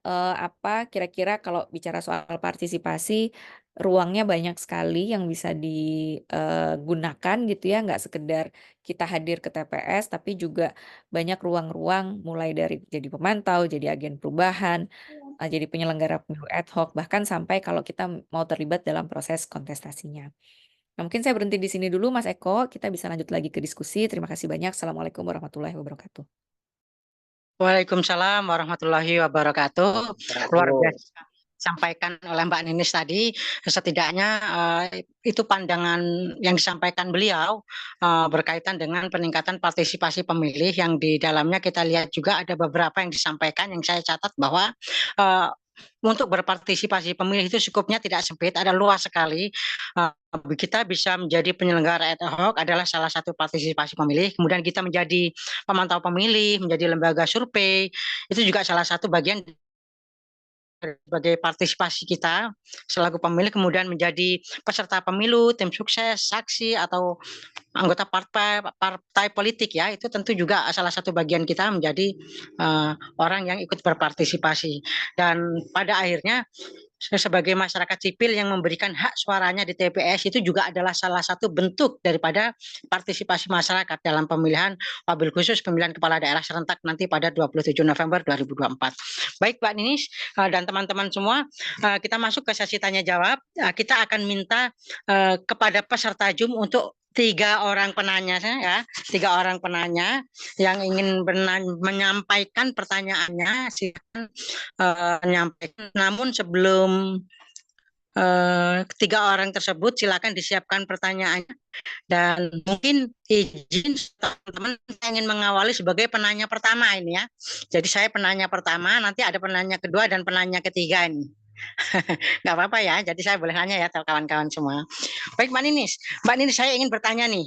kira-kira kalau bicara soal partisipasi, ruangnya banyak sekali yang bisa digunakan gitu ya, nggak sekedar kita hadir ke TPS, tapi juga banyak ruang-ruang mulai dari jadi pemantau, jadi agen perubahan, jadi penyelenggara pemilu ad hoc, bahkan sampai kalau kita mau terlibat dalam proses kontestasinya. Nah, mungkin saya berhenti di sini dulu Mas Eko, kita bisa lanjut lagi ke diskusi. Terima kasih banyak. Assalamualaikum warahmatullahi wabarakatuh. Waalaikumsalam warahmatullahi wabarakatuh. Luar biasa disampaikan oleh Mbak Ninis tadi, setidaknya itu pandangan yang disampaikan beliau berkaitan dengan peningkatan partisipasi pemilih yang di dalamnya kita lihat juga ada beberapa yang disampaikan yang saya catat bahwa untuk berpartisipasi pemilih itu cukupnya tidak sempit, ada luas sekali. Kita bisa menjadi penyelenggara ad hoc adalah salah satu partisipasi pemilih, kemudian kita menjadi pemantau pemilih, menjadi lembaga survei, itu juga salah satu bagian sebagai partisipasi kita selaku pemilih, kemudian menjadi peserta pemilu, tim sukses, saksi atau anggota partai politik ya, itu tentu juga salah satu bagian kita menjadi orang yang ikut berpartisipasi. Dan pada akhirnya sebagai masyarakat sipil yang memberikan hak suaranya di TPS itu juga adalah salah satu bentuk daripada partisipasi masyarakat dalam pemilihan wabil khusus pemilihan kepala daerah serentak nanti pada 27 November 2024. Baik Pak Ninis dan teman-teman semua, kita masuk ke sesi tanya jawab. Kita akan minta kepada peserta Zoom untuk 3 orang penanya ya, 3 orang penanya yang ingin menyampaikan pertanyaannya silakan menyampaikan. Namun sebelum 3 orang tersebut silakan disiapkan pertanyaannya dan mungkin izin teman-teman saya ingin mengawali sebagai penanya pertama ini ya. Jadi saya penanya pertama, nanti ada penanya kedua dan penanya ketiga ini. Nggak apa-apa ya, jadi saya boleh nanya ya kawan-kawan semua. Baik Mbak Ninis saya ingin bertanya nih,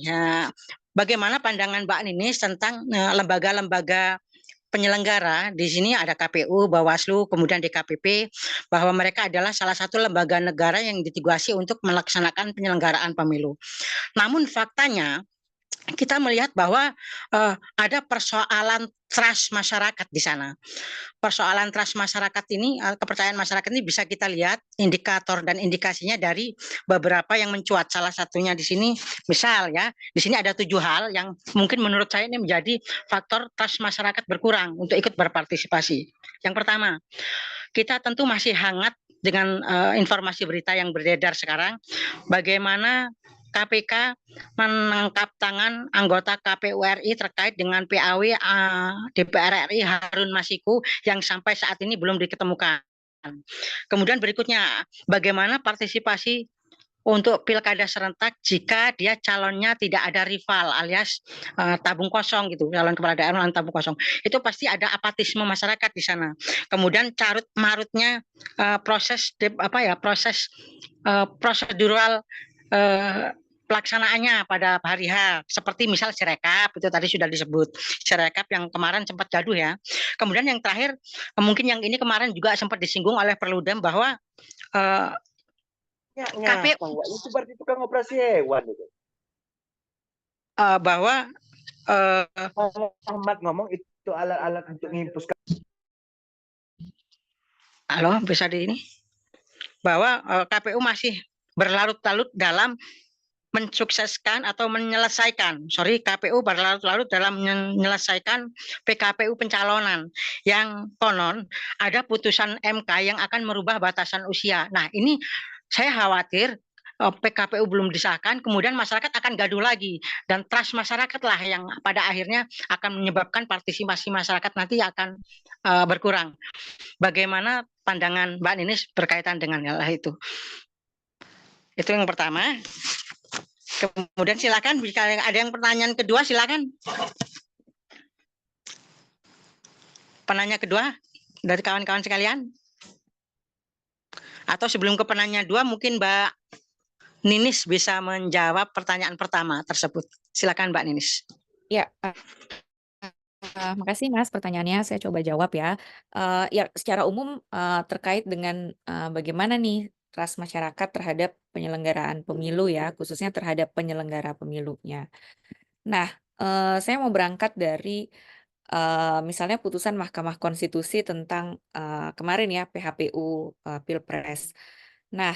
bagaimana pandangan Mbak Ninis tentang lembaga-lembaga penyelenggara? Di sini ada KPU, Bawaslu, kemudian DKPP, bahwa mereka adalah salah satu lembaga negara yang ditugasi untuk melaksanakan penyelenggaraan pemilu. Namun faktanya kita melihat bahwa ada persoalan trust masyarakat di sana. Persoalan trust masyarakat ini, kepercayaan masyarakat ini bisa kita lihat indikator dan indikasinya dari beberapa yang mencuat. Salah satunya di sini, misal ya, di sini ada 7 hal yang mungkin menurut saya ini menjadi faktor trust masyarakat berkurang untuk ikut berpartisipasi. Yang pertama, kita tentu masih hangat dengan informasi berita yang beredar sekarang, bagaimana KPK menangkap tangan anggota KPU RI terkait dengan PAW DPR RI Harun Masiku yang sampai saat ini belum diketemukan. Kemudian berikutnya, bagaimana partisipasi untuk pilkada serentak jika dia calonnya tidak ada rival alias tabung kosong gitu, calon kepala daerah tabung kosong. Itu pasti ada apatisme masyarakat di sana. Kemudian carut marutnya proses prosedural pelaksanaannya pada hari H, seperti misal Sirekap, itu tadi sudah disebut, Sirekap yang kemarin sempat gaduh ya. Kemudian yang terakhir, mungkin yang ini kemarin juga sempat disinggung oleh Perludem bahwa KPU itu berarti tukang operasi hewan itu. Bahwa Ahmad ngomong itu alat-alat untuk ngimpus. halo, bisa di ini? Bahwa KPU masih berlarut-larut dalam mensukseskan atau menyelesaikan, KPU berlarut-larut dalam menyelesaikan PKPU pencalonan yang konon ada putusan MK yang akan merubah batasan usia. Nah, ini saya khawatir PKPU belum disahkan, kemudian masyarakat akan gaduh lagi, dan trust masyarakat lah yang pada akhirnya akan menyebabkan partisipasi masyarakat nanti akan berkurang. Bagaimana pandangan Mbak Ninis berkaitan dengan hal itu? Itu yang pertama. Kemudian silakan, jika ada yang pertanyaan kedua silakan. Penanya kedua dari kawan-kawan sekalian. Atau sebelum ke penanya dua, mungkin Mbak Ninis bisa menjawab pertanyaan pertama tersebut. Silakan Mbak Ninis. Ya, makasih Mas pertanyaannya, saya coba jawab ya. Ya, secara umum terkait dengan bagaimana nih trust masyarakat terhadap penyelenggaraan pemilu ya, khususnya terhadap penyelenggara pemilunya. Nah, saya mau berangkat dari misalnya putusan Mahkamah Konstitusi tentang kemarin ya PHPU Pilpres. Nah,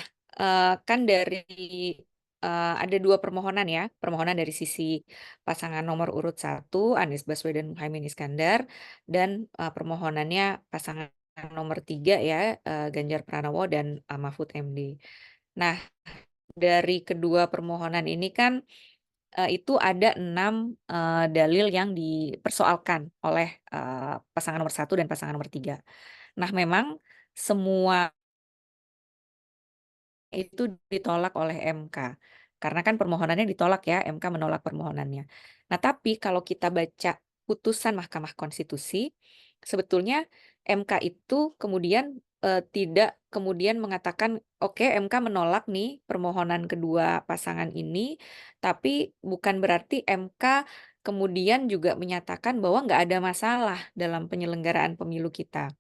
kan dari ada dua permohonan ya, permohonan dari sisi pasangan nomor urut 1 Anies Baswedan Muhaimin Iskandar, dan permohonannya pasangan nomor 3 ya Ganjar Pranowo dan Mahfud MD. Nah, dari kedua permohonan ini kan itu ada 6 dalil yang dipersoalkan oleh pasangan nomor 1 dan pasangan nomor 3. Nah, memang semua itu ditolak oleh MK. Karena kan permohonannya ditolak ya, MK menolak permohonannya. Nah, tapi kalau kita baca putusan Mahkamah Konstitusi, sebetulnya MK itu kemudian tidak kemudian mengatakan, oke, MK menolak nih permohonan kedua pasangan ini, tapi bukan berarti MK kemudian juga menyatakan bahwa nggak ada masalah dalam penyelenggaraan pemilu kita.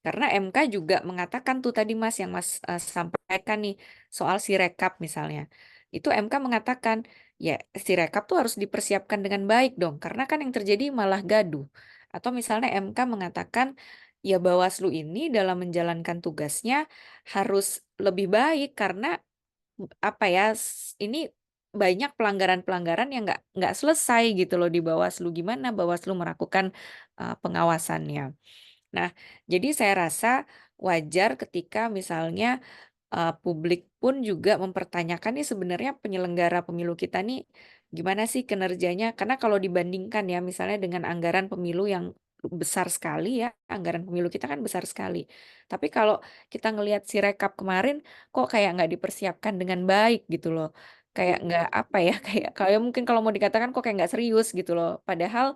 Karena MK juga mengatakan tuh tadi Mas yang Mas sampaikan nih soal Sirekap misalnya. Itu MK mengatakan, ya Sirekap tuh harus dipersiapkan dengan baik dong, karena kan yang terjadi malah gaduh. Atau misalnya MK mengatakan, ya Bawaslu ini dalam menjalankan tugasnya harus lebih baik karena apa ya ini banyak pelanggaran-pelanggaran yang nggak selesai gitu loh di Bawaslu. Gimana Bawaslu melakukan pengawasannya. Nah, jadi saya rasa wajar ketika misalnya publik pun juga mempertanyakan nih sebenarnya penyelenggara pemilu kita nih gimana sih kinerjanya? Karena kalau dibandingkan ya misalnya dengan anggaran pemilu yang besar sekali ya, anggaran pemilu kita kan besar sekali. Tapi kalau kita ngelihat Sirekap kemarin kok kayak nggak dipersiapkan dengan baik gitu loh. Kayak nggak apa ya, kayak mungkin kalau mau dikatakan kok kayak nggak serius gitu loh. Padahal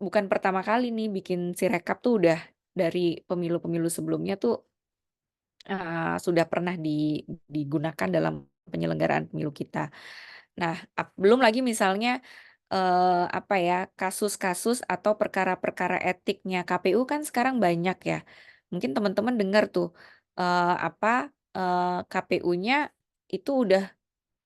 bukan pertama kali nih bikin Sirekap tuh udah dari pemilu-pemilu sebelumnya tuh sudah pernah digunakan dalam penyelenggaraan pemilu kita. Nah, belum lagi misalnya apa ya, kasus-kasus atau perkara-perkara etiknya KPU kan sekarang banyak ya. Mungkin teman-teman dengar tuh KPU-nya itu udah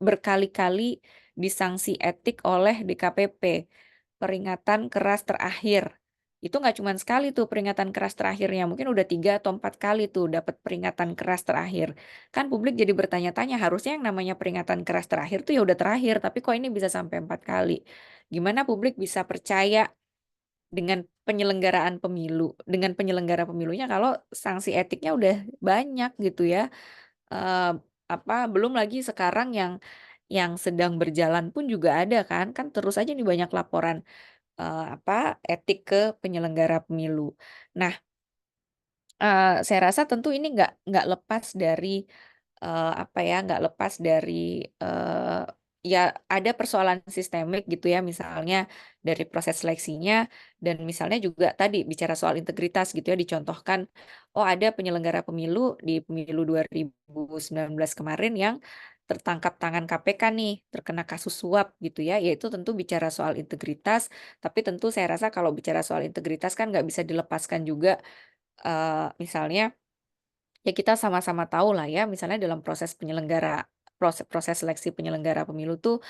berkali-kali disanksi etik oleh DKPP, peringatan keras terakhir. Itu nggak cuma sekali tuh peringatan keras terakhirnya, mungkin udah 3 atau 4 kali tuh dapat peringatan keras terakhir. Kan publik jadi bertanya-tanya, harusnya yang namanya peringatan keras terakhir tuh ya udah terakhir, tapi kok ini bisa sampai 4 kali. Gimana publik bisa percaya dengan penyelenggaraan pemilu, dengan penyelenggara pemilunya kalau sanksi etiknya udah banyak gitu ya. Belum lagi sekarang yang sedang berjalan pun juga ada kan terus aja nih banyak laporan etik ke penyelenggara pemilu. Nah, saya rasa tentu ini nggak lepas dari nggak lepas dari ya ada persoalan sistemik gitu ya, misalnya dari proses seleksinya dan misalnya juga tadi bicara soal integritas gitu ya, dicontohkan, oh ada penyelenggara pemilu di pemilu 2019 kemarin yang tertangkap tangan KPK nih, terkena kasus suap gitu ya, yaitu tentu bicara soal integritas, tapi tentu saya rasa kalau bicara soal integritas kan nggak bisa dilepaskan juga, misalnya ya kita sama-sama tahu lah ya, misalnya dalam proses seleksi penyelenggara pemilu tuh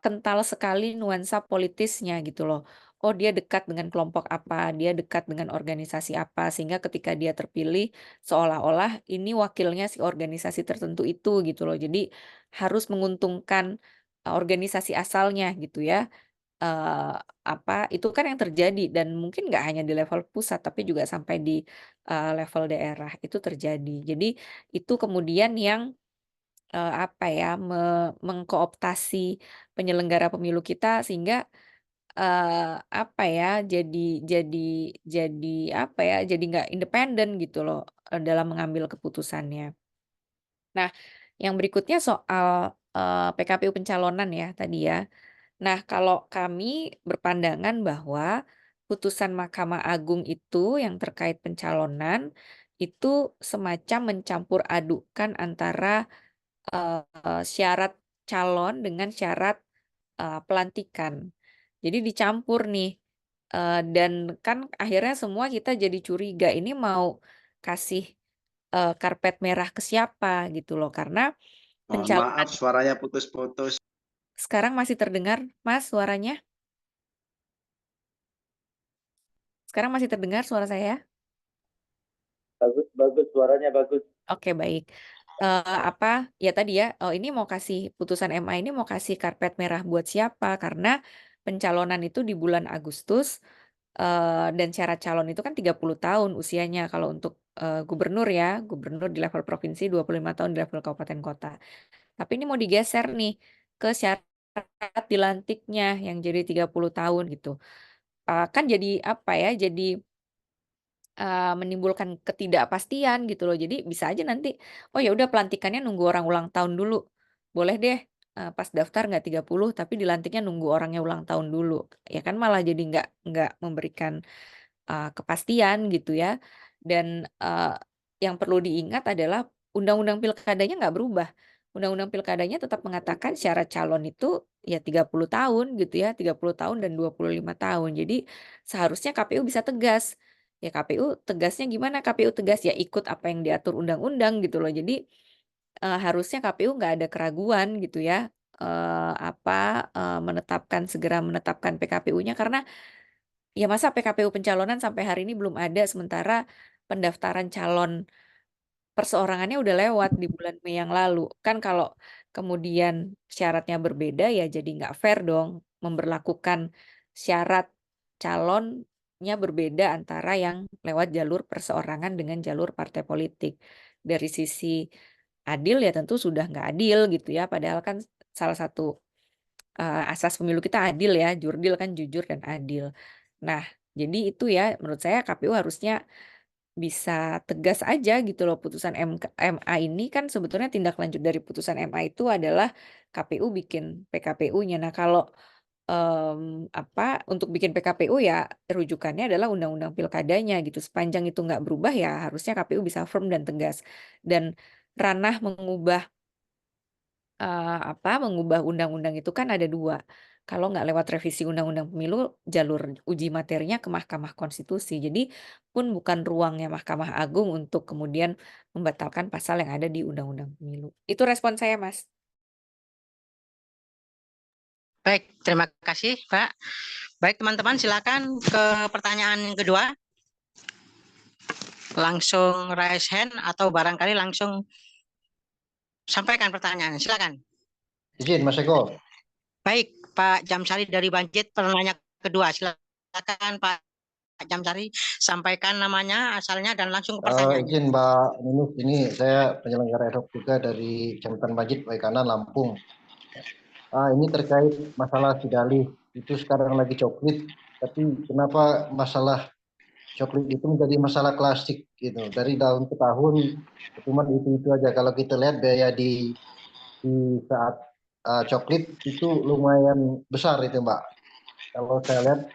kental sekali nuansa politisnya gitu loh. Oh dia dekat dengan kelompok apa, dia dekat dengan organisasi apa, sehingga ketika dia terpilih seolah-olah ini wakilnya si organisasi tertentu itu gitu loh. Jadi harus menguntungkan, organisasi asalnya gitu ya. Itu kan yang terjadi dan mungkin nggak hanya di level pusat, tapi juga sampai di, level daerah itu terjadi. Jadi itu kemudian yang mengkooptasi penyelenggara pemilu kita sehingga, jadi nggak independen gitu loh, dalam mengambil keputusannya. Nah, yang berikutnya soal, PKPU pencalonan ya tadi ya. Nah, kalau kami berpandangan bahwa putusan Mahkamah Agung itu yang terkait pencalonan, itu semacam mencampur adukan antara syarat calon dengan syarat, pelantikan. Jadi dicampur nih, dan kan akhirnya semua kita jadi curiga ini mau kasih, karpet merah ke siapa gitu loh. Karena Mohon pencalonan maaf suaranya putus-putus. sekarang masih terdengar Mas suaranya? Sekarang masih terdengar suara saya? Bagus, bagus, suaranya bagus. Oke baik, ya tadi ya, ini mau kasih putusan MA ini mau kasih karpet merah buat siapa, karena pencalonan itu di bulan Agustus, dan syarat calon itu kan 30 tahun usianya kalau untuk, gubernur ya, gubernur di level provinsi, 25 tahun di level kabupaten kota. Tapi ini mau digeser nih ke syarat dilantiknya yang jadi 30 tahun gitu, kan jadi apa ya, jadi menimbulkan ketidakpastian gitu loh. Jadi bisa aja nanti, oh ya udah pelantikannya nunggu orang ulang tahun dulu. Boleh deh, pas daftar nggak 30 tapi dilantiknya nunggu orangnya ulang tahun dulu. Ya kan malah jadi nggak memberikan, kepastian gitu ya. Dan, yang perlu diingat adalah undang-undang pilkadanya nggak berubah. Undang-undang pilkadanya tetap mengatakan syarat calon itu ya 30 tahun gitu ya, 30 tahun dan 25 tahun. Jadi seharusnya KPU bisa tegas. Ya KPU tegasnya gimana? KPU tegas ya ikut apa yang diatur undang-undang gitu loh. Jadi, harusnya KPU nggak ada keraguan gitu ya, segera menetapkan PKPU-nya karena ya masa PKPU pencalonan sampai hari ini belum ada sementara pendaftaran calon perseorangannya udah lewat di bulan Mei yang lalu. Kan kalau kemudian syaratnya berbeda ya jadi nggak fair dong memberlakukan syarat calonnya berbeda antara yang lewat jalur perseorangan dengan jalur partai politik. Dari sisi adil ya tentu sudah nggak adil gitu ya, padahal kan salah satu, asas pemilu kita adil ya, jurdil kan jujur dan adil. Nah, jadi itu ya menurut saya KPU harusnya bisa tegas aja gitu loh putusan MA ini kan sebetulnya tindak lanjut dari putusan MA itu adalah KPU bikin PKPU-nya. Nah kalau, untuk bikin PKPU ya rujukannya adalah undang-undang pilkadanya gitu. Sepanjang itu nggak berubah ya harusnya KPU bisa firm dan tegas. Dan ranah mengubah undang-undang itu kan ada 2. Kalau nggak lewat revisi undang-undang pemilu, jalur uji materinya ke Mahkamah Konstitusi. Jadi pun bukan ruangnya Mahkamah Agung untuk kemudian membatalkan pasal yang ada di undang-undang pemilu. Itu respon saya, Mas. Baik, terima kasih, Pak. Baik, teman-teman, silakan ke pertanyaan yang kedua. Langsung raise hand atau barangkali langsung sampaikan pertanyaan. Silakan. Izin, Mas Eko. Baik, Pak Jamsari dari Banjit, penanya kedua. Silakan, Pak Jamsari, sampaikan namanya, asalnya, dan langsung ke pertanyaan. Izin Mbak Ninus, ini saya penyelenggara ad hoc juga dari Kecamatan Banjit, Waikanan, Lampung. Ini terkait masalah Sidalih, itu sekarang lagi coklit, tapi kenapa masalah coklit itu menjadi masalah klasik gitu, dari tahun ke tahun, cuma itu aja. Kalau kita lihat biaya di saat coklit itu lumayan besar itu Mbak. Kalau saya lihat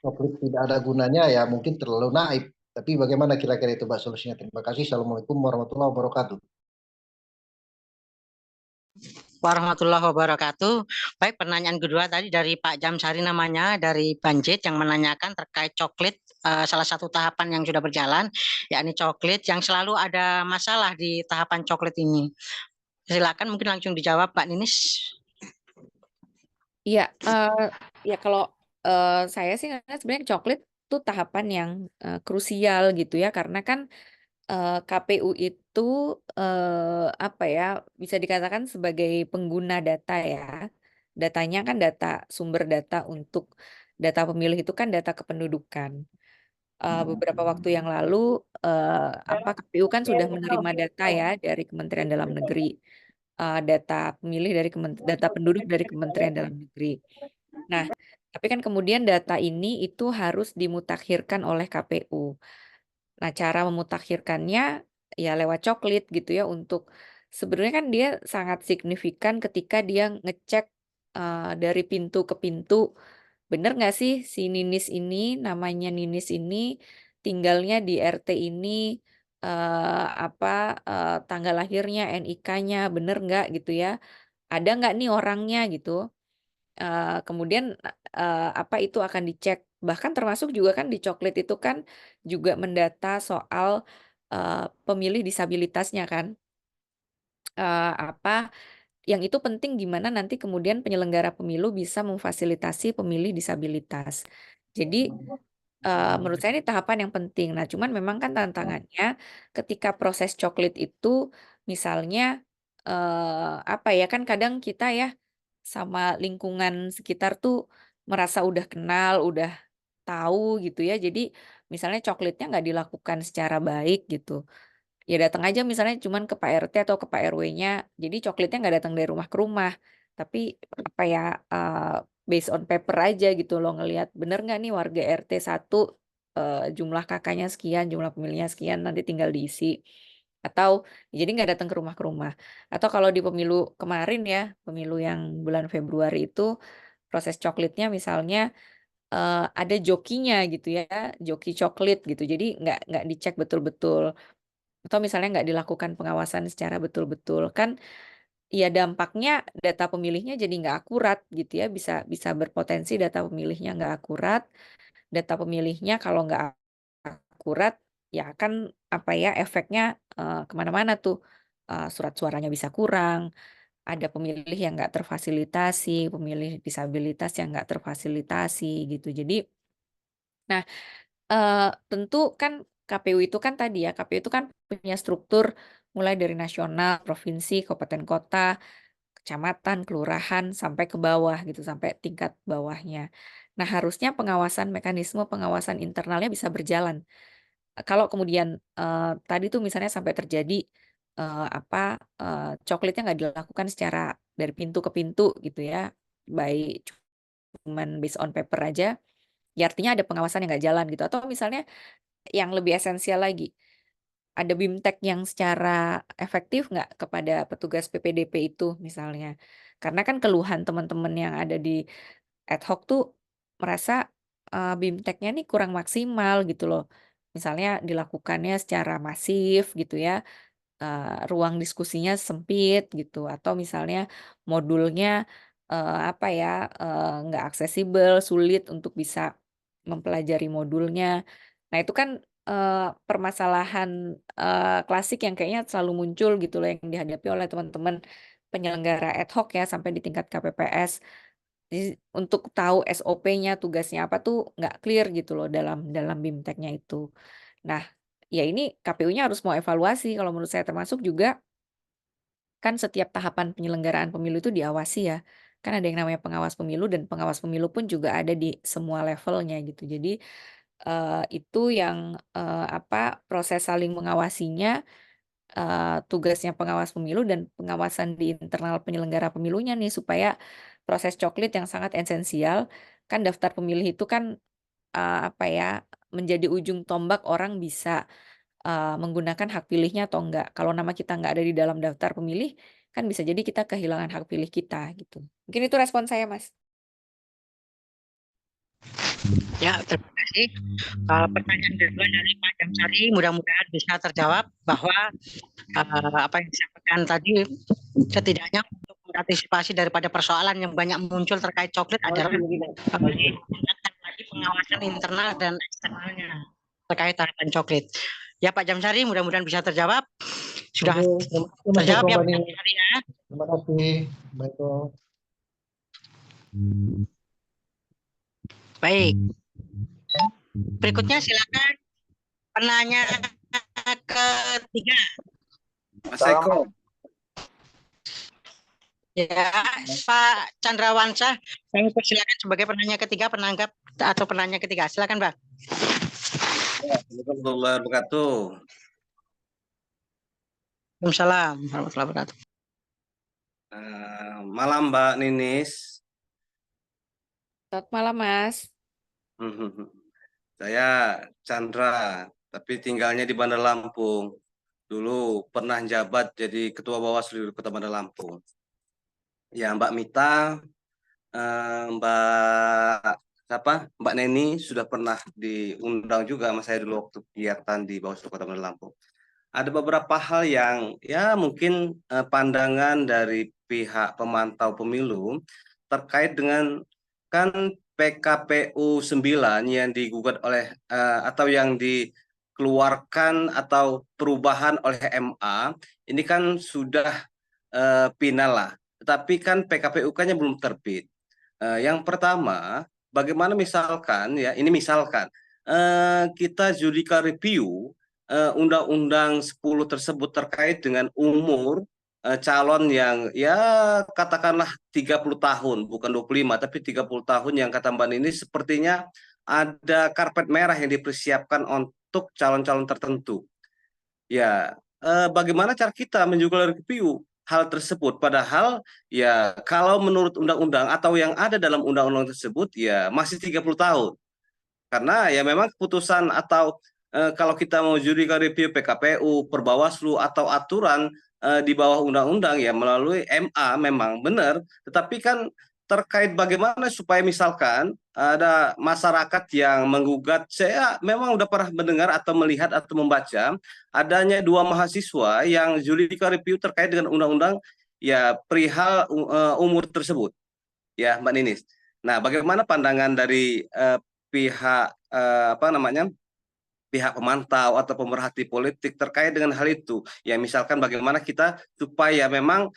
coklit tidak ada gunanya ya mungkin terlalu naif. Tapi bagaimana kira-kira itu Mbak solusinya? Terima kasih. Assalamualaikum warahmatullahi wabarakatuh. warahmatullahi wabarakatuh. Baik, pertanyaan kedua tadi dari Pak Jamsari namanya, dari Banjit yang menanyakan terkait coklit, salah satu tahapan yang sudah berjalan, yakni coklit yang selalu ada masalah di tahapan coklit ini. Silakan mungkin langsung dijawab Pak Ninis. Iya, ya kalau saya sih ngeliat sebenarnya coklit itu tahapan yang krusial gitu ya, karena kan KPU itu apa ya, bisa dikatakan sebagai pengguna data ya. Datanya kan data, sumber data untuk data pemilih itu kan data kependudukan. Beberapa waktu yang lalu KPU kan sudah menerima data ya dari Kementerian Dalam Negeri, data pemilih dari data penduduk dari Kementerian Dalam Negeri. Nah, tapi kan kemudian data ini itu harus dimutakhirkan oleh KPU. Nah, cara memutakhirkannya ya lewat coklit gitu ya, untuk sebenarnya kan dia sangat signifikan ketika dia ngecek dari pintu ke pintu, bener nggak sih si Ninis ini, namanya Ninis ini, tinggalnya di RT ini, tanggal lahirnya, NIK-nya, bener nggak gitu ya, ada nggak nih orangnya gitu. Kemudian itu akan dicek, bahkan termasuk juga kan di coklit itu kan juga mendata soal pemilih disabilitasnya kan. Yang itu penting gimana nanti kemudian penyelenggara pemilu bisa memfasilitasi pemilih disabilitas. Jadi menurut saya ini tahapan yang penting. Nah, cuman memang kan tantangannya ketika proses coklit itu misalnya kan kadang kita ya sama lingkungan sekitar tuh merasa udah kenal, udah tahu gitu ya. Jadi misalnya coklitnya nggak dilakukan secara baik gitu. Ya datang aja misalnya cuman ke Pak RT atau ke Pak RW-nya. Jadi coklitnya nggak datang dari rumah ke rumah. Tapi based on paper aja gitu loh, ngelihat bener nggak nih warga RT 1 jumlah kakaknya sekian, jumlah pemilihnya sekian, nanti tinggal diisi. Atau jadi nggak datang ke rumah. Atau kalau di pemilu kemarin ya, pemilu yang bulan Februari itu proses coklitnya misalnya ada jokinya gitu ya, joki coklit gitu. Jadi nggak dicek betul-betul. Atau misalnya nggak dilakukan pengawasan secara betul-betul. Kan ya dampaknya data pemilihnya jadi nggak akurat gitu ya, bisa bisa berpotensi data pemilihnya nggak akurat. Data pemilihnya kalau nggak akurat ya kan efeknya kemana-mana tuh. Surat suaranya bisa kurang, ada pemilih yang nggak terfasilitasi, pemilih disabilitas yang nggak terfasilitasi gitu. Jadi, nah tentu kan KPU itu kan tadi ya, KPU itu kan punya struktur mulai dari nasional, provinsi, kabupaten kota, kecamatan, kelurahan, sampai ke bawah gitu, sampai tingkat bawahnya. Nah, harusnya mekanisme pengawasan internalnya bisa berjalan. Kalau kemudian tadi tuh misalnya sampai terjadi coklitnya nggak dilakukan secara dari pintu ke pintu gitu ya, baik cuman based on paper aja, ya artinya ada pengawasan yang nggak jalan gitu. Atau misalnya yang lebih esensial lagi, ada BIMTEK yang secara efektif nggak kepada petugas PPDP itu misalnya. Karena kan keluhan teman-teman yang ada di ad hoc tuh merasa BIMTEK-nya nih kurang maksimal gitu loh. Misalnya dilakukannya secara masif gitu ya, ruang diskusinya sempit gitu, atau misalnya modulnya nggak aksesibel, sulit untuk bisa mempelajari modulnya. Nah itu kan permasalahan klasik yang kayaknya selalu muncul gitu loh, yang dihadapi oleh teman-teman penyelenggara ad hoc ya sampai di tingkat KPPS. Jadi untuk tahu SOP-nya, tugasnya apa tuh nggak clear gitu loh dalam dalam BIMTEK-nya itu. Nah, ya ini KPU-nya harus mau evaluasi kalau menurut saya, termasuk juga kan setiap tahapan penyelenggaraan pemilu itu diawasi ya. Kan ada yang namanya pengawas pemilu, dan pengawas pemilu pun juga ada di semua levelnya gitu. Jadi itu yang proses saling mengawasinya, tugasnya pengawas pemilu dan pengawasan di internal penyelenggara pemilunya nih, supaya proses coklit yang sangat esensial, kan daftar pemilih itu kan menjadi ujung tombak orang bisa menggunakan hak pilihnya atau enggak. Kalau nama kita nggak ada di dalam daftar pemilih, kan bisa jadi kita kehilangan hak pilih kita gitu. Mungkin itu respon saya, Mas. Ya, terima kasih. Pertanyaan kedua dari Pak Jamsari mudah-mudahan bisa terjawab bahwa apa yang disampaikan tadi setidaknya untuk antisipasi daripada persoalan yang banyak muncul terkait coklat adalah meningkatkan lagi pengawasan internal dan eksternalnya terkait tahapan coklat. Ya Pak Jamsari, mudah-mudahan bisa terjawab. Sudah Oke, terima kasih Mas terjawab Eko, ya Mbak Pak Nini. Jamsari ya. Terima kasih, Mbak Eko. Baik. Berikutnya silakan penanya ketiga. Mas Eko. Ya, Pak Candrawansyah, saya persilakan sebagai penanya ketiga, penanggap atau penanya ketiga. Silakan, Pak. Assalamualaikum warahmatullahi wabarakatuh. Waalaikumsalam warahmatullahi wabarakatuh. Malam Mbak Ninis. Selamat malam, Mas. Saya Chandra, tapi tinggalnya di Bandar Lampung. Dulu pernah jabat jadi Ketua Bawaslu Kota Bandar Lampung. Ya Mbak Mita, Mbak Neni sudah pernah diundang juga sama saya dulu waktu kegiatan di Bawaslu Kota Bandar Lampung. Ada beberapa hal yang ya mungkin pandangan dari pihak pemantau pemilu terkait dengan kan PKPU 9 yang digugat oleh atau yang dikeluarkan atau perubahan oleh MA ini kan sudah final lah. Tetapi kan PKPU-nya belum terbit. Yang pertama, bagaimana misalkan ya, ini misalkan kita judicial review Undang-Undang 10 tersebut terkait dengan umur calon yang ya katakanlah 30 tahun, bukan 25 tapi 30 tahun yang kata Mbak Nini sepertinya ada karpet merah yang dipersiapkan untuk calon-calon tertentu. Ya, bagaimana cara kita menjual review hal tersebut, padahal ya kalau menurut undang-undang atau yang ada dalam undang-undang tersebut ya masih 30 tahun. Karena ya memang keputusan atau kalau kita mau judicial review PKPU, Perbawaslu atau aturan di bawah undang-undang ya melalui MA memang benar, tetapi kan terkait bagaimana supaya misalkan ada masyarakat yang menggugat, saya memang udah pernah mendengar atau melihat atau membaca adanya 2 mahasiswa yang judicial review terkait dengan undang-undang ya perihal umur tersebut ya Mbak Ninis. Nah, bagaimana pandangan dari pihak pihak pemantau atau pemerhati politik terkait dengan hal itu? Ya misalkan bagaimana kita supaya memang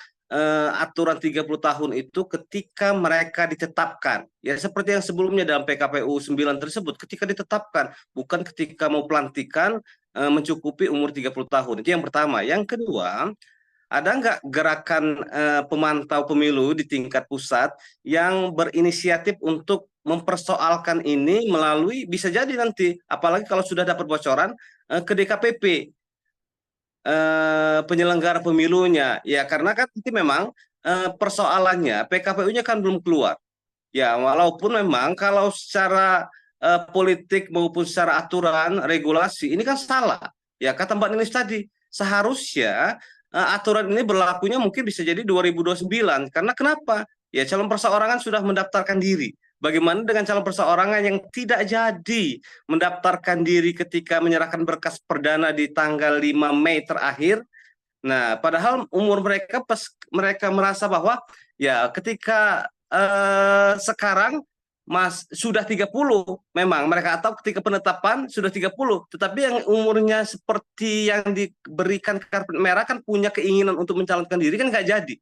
aturan 30 tahun itu ketika mereka ditetapkan ya seperti yang sebelumnya dalam PKPU 9 tersebut ketika ditetapkan, bukan ketika mau pelantikan mencukupi umur 30 tahun. Itu yang pertama. Yang kedua, ada nggak gerakan pemantau pemilu di tingkat pusat yang berinisiatif untuk mempersoalkan ini melalui bisa jadi nanti, apalagi kalau sudah dapat bocoran ke DKPP penyelenggara pemilunya, ya karena kan nanti memang persoalannya PKPU-nya kan belum keluar. Ya walaupun memang kalau secara politik maupun secara aturan regulasi ini kan salah. Ya kata Mbak Ninis tadi, seharusnya aturan ini berlakunya mungkin bisa jadi 2029. Karena kenapa? Ya calon perseorangan sudah mendaftarkan diri. Bagaimana dengan calon perseorangan yang tidak jadi mendaftarkan diri ketika menyerahkan berkas perdana di tanggal 5 Mei terakhir? Nah, padahal umur mereka mereka merasa bahwa ya ketika sekarang sudah 30 memang mereka, atau ketika penetapan sudah 30, tetapi yang umurnya seperti yang diberikan karpet merah kan punya keinginan untuk mencalonkan diri kan nggak jadi.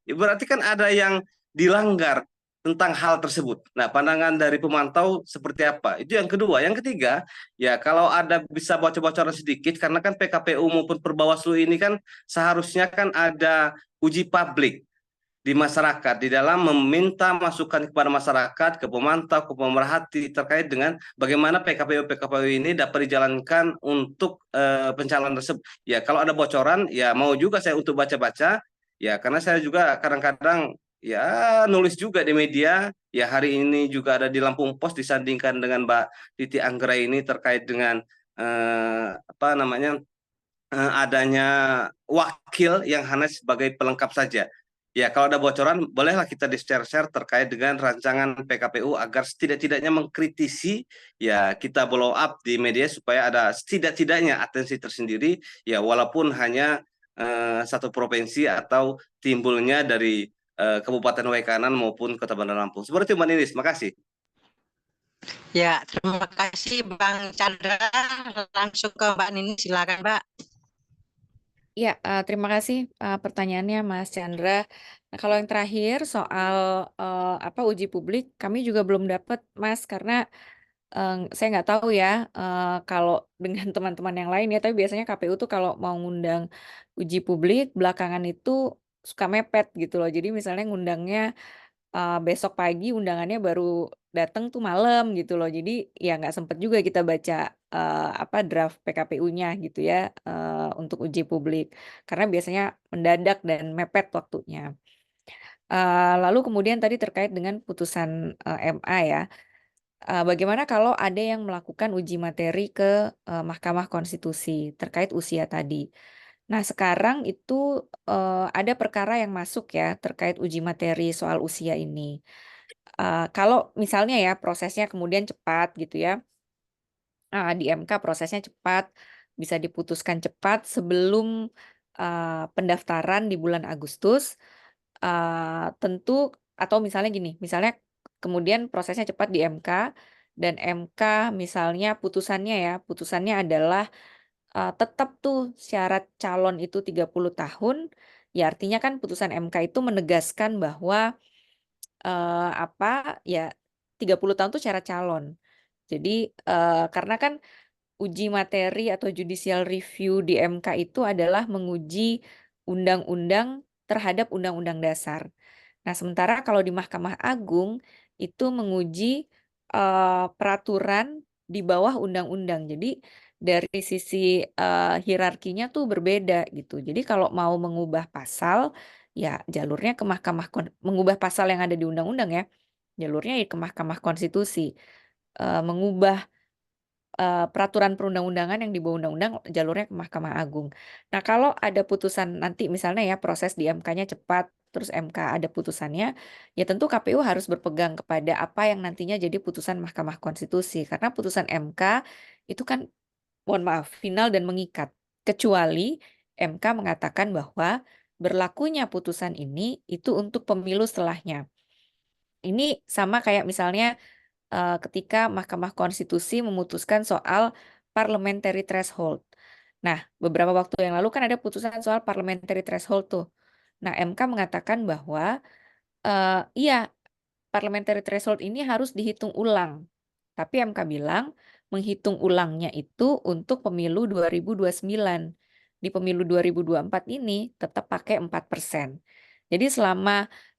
Ya, berarti kan ada yang dilanggar tentang hal tersebut. Nah, pandangan dari pemantau seperti apa? Itu yang kedua. Yang ketiga, ya kalau ada bisa bocor-bocoran sedikit, karena kan PKPU maupun Perbawaslu ini kan seharusnya kan ada uji publik di masyarakat, di dalam meminta masukan kepada masyarakat, ke pemantau, ke pemerhati terkait dengan bagaimana PKPU ini dapat dijalankan untuk pencalonan tersebut. Ya kalau ada bocoran, ya mau juga saya untuk baca-baca, ya karena saya juga kadang-kadang ya nulis juga di media. Ya hari ini juga ada di Lampung Pos disandingkan dengan Mbak Titi Anggra ini terkait dengan adanya wakil yang hanya sebagai pelengkap saja. Ya kalau ada bocoran bolehlah kita di-share terkait dengan rancangan PKPU agar setidak-tidaknya mengkritisi, ya kita blow up di media supaya ada setidak-tidaknya atensi tersendiri, ya walaupun hanya satu provinsi atau timbulnya dari Kabupaten Waikanan maupun Kota Bandar Lampung. Seperti itu Mbak Ninis, makasih. Ya, terima kasih Bang Chandra. Langsung ke Mbak Nini, silakan Mbak. Ya, terima kasih pertanyaannya Mas Chandra. Nah, kalau yang terakhir soal uji publik, kami juga belum dapat Mas, karena saya nggak tahu ya kalau dengan teman-teman yang lain ya, tapi biasanya KPU tuh kalau mau ngundang uji publik belakangan itu suka mepet gitu loh. Jadi misalnya ngundangnya besok pagi, undangannya baru datang tuh malam gitu loh. Jadi ya nggak sempet juga kita baca draft PKPU-nya gitu ya untuk uji publik, karena biasanya mendadak dan mepet waktunya. Lalu kemudian tadi terkait dengan putusan MA ya. Bagaimana kalau ada yang melakukan uji materi ke Mahkamah Konstitusi terkait usia tadi? Nah, sekarang itu ada perkara yang masuk ya terkait uji materi soal usia ini. Kalau misalnya ya prosesnya kemudian cepat gitu ya, di MK prosesnya cepat, bisa diputuskan cepat sebelum pendaftaran di bulan Agustus, tentu atau misalnya gini, misalnya kemudian prosesnya cepat di MK dan MK misalnya putusannya adalah tetap tuh syarat calon itu 30 tahun, ya artinya kan putusan MK itu menegaskan bahwa ya 30 tahun tuh syarat calon. Jadi karena kan uji materi atau judicial review di MK itu adalah menguji undang-undang terhadap undang-undang dasar. Nah, sementara kalau di Mahkamah Agung itu menguji peraturan di bawah undang-undang. Jadi dari sisi hierarkinya tuh berbeda gitu. Jadi kalau mau mengubah pasal, ya jalurnya ke mengubah pasal yang ada di undang-undang ya, jalurnya ya ke Mahkamah Konstitusi. Mengubah peraturan perundang-undangan yang di bawah undang-undang, jalurnya ke Mahkamah Agung. Nah, kalau ada putusan nanti misalnya ya proses di MK-nya cepat, terus MK ada putusannya, ya tentu KPU harus berpegang kepada apa yang nantinya jadi putusan Mahkamah Konstitusi. Karena putusan MK itu kan, mohon maaf, final dan mengikat. Kecuali MK mengatakan bahwa berlakunya putusan ini itu untuk pemilu setelahnya. Ini sama kayak misalnya ketika Mahkamah Konstitusi memutuskan soal parliamentary threshold. Nah, beberapa waktu yang lalu kan ada putusan soal parliamentary threshold tuh. Nah, MK mengatakan bahwa iya, parliamentary threshold ini harus dihitung ulang. Tapi MK bilang menghitung ulangnya itu untuk pemilu 2029. Di pemilu 2024 ini tetap pakai 4%. Jadi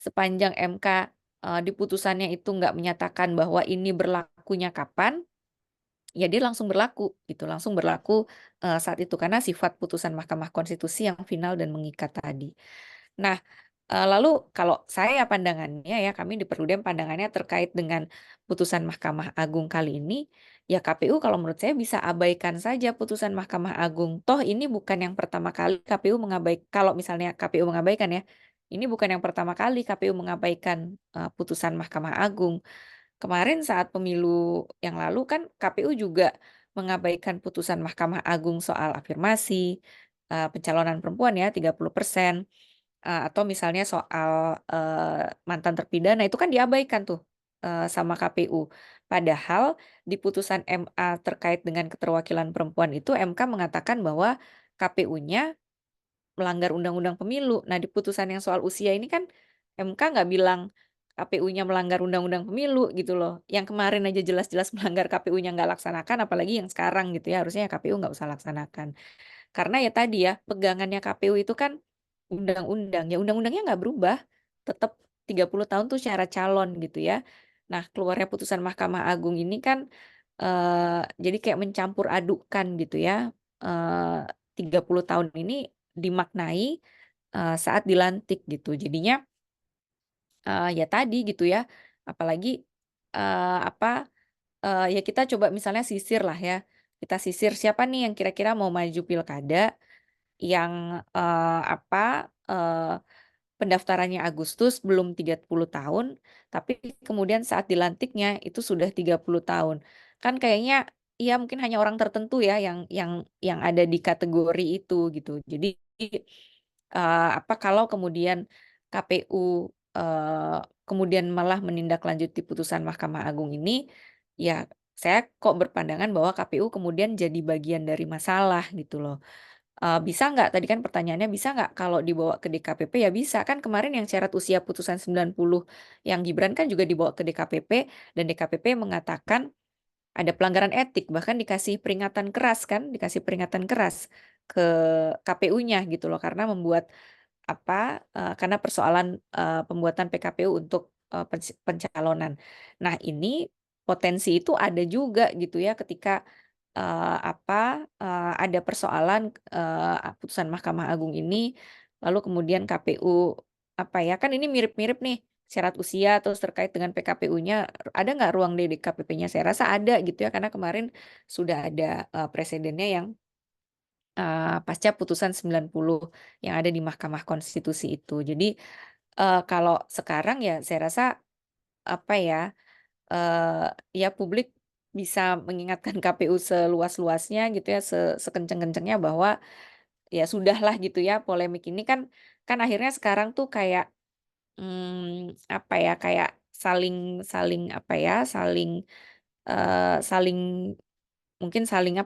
sepanjang MK di putusannya itu nggak menyatakan bahwa ini berlakunya kapan, ya dia langsung berlaku gitu, langsung berlaku saat itu karena sifat putusan Mahkamah Konstitusi yang final dan mengikat tadi. Nah, lalu kalau saya pandangannya ya, kami di Perludem pandangannya terkait dengan putusan Mahkamah Agung kali ini, ya KPU kalau menurut saya bisa abaikan saja putusan Mahkamah Agung. Toh ini bukan yang pertama kali KPU mengabaikan, kalau misalnya KPU mengabaikan ya, ini bukan yang pertama kali KPU mengabaikan putusan Mahkamah Agung. Kemarin saat pemilu yang lalu kan KPU juga mengabaikan putusan Mahkamah Agung soal afirmasi, pencalonan perempuan ya 30%. Atau misalnya soal mantan terpidana itu kan diabaikan tuh sama KPU. Padahal di putusan MA terkait dengan keterwakilan perempuan itu MK mengatakan bahwa KPU-nya melanggar undang-undang pemilu. Nah, di putusan yang soal usia ini kan MK nggak bilang KPU-nya melanggar undang-undang pemilu gitu loh. Yang kemarin aja jelas-jelas melanggar KPU-nya nggak laksanakan, apalagi yang sekarang gitu ya. Harusnya KPU nggak usah laksanakan. Karena ya tadi ya, pegangannya KPU itu kan undang-undang. Ya undang-undangnya nggak berubah. Tetap 30 tahun tuh syarat calon gitu ya. Nah, keluarnya putusan Mahkamah Agung ini kan jadi kayak mencampur adukan gitu ya. 30 tahun ini dimaknai saat dilantik gitu. Jadinya ya tadi gitu ya. Apalagi ya kita coba misalnya sisir lah ya. Kita sisir siapa nih yang kira-kira mau maju pilkada yang pendaftarannya Agustus belum 30 tahun, tapi kemudian saat dilantiknya itu sudah 30 tahun. Kan kayaknya ya mungkin hanya orang tertentu ya yang ada di kategori itu gitu. Jadi kalau kemudian KPU kemudian malah menindaklanjuti putusan Mahkamah Agung ini, ya saya kok berpandangan bahwa KPU kemudian jadi bagian dari masalah gitu loh. Bisa nggak, tadi kan pertanyaannya bisa nggak kalau dibawa ke DKPP? Ya bisa, kan kemarin yang syarat usia putusan 90 yang Gibran kan juga dibawa ke DKPP dan DKPP mengatakan ada pelanggaran etik, bahkan dikasih peringatan keras kan, dikasih peringatan keras ke KPU-nya gitu loh, karena membuat karena persoalan, pembuatan PKPU untuk, pencalonan. Nah ini potensi itu ada juga gitu ya ketika, ada persoalan, putusan Mahkamah Agung ini, lalu kemudian KPU, kan ini mirip-mirip nih syarat usia terus terkait dengan PKPU-nya, ada nggak ruang di DKPP-nya? Saya rasa ada gitu ya, karena kemarin sudah ada, presidennya yang pasca putusan 90 yang ada di Mahkamah Konstitusi itu. Jadi, kalau sekarang ya saya rasa, apa ya, ya publik bisa mengingatkan KPU seluas-luasnya gitu ya, sekenceng-kencengnya bahwa ya sudahlah gitu ya, polemik ini kan kan akhirnya sekarang tuh kayak, kayak saling saling saling mungkin saling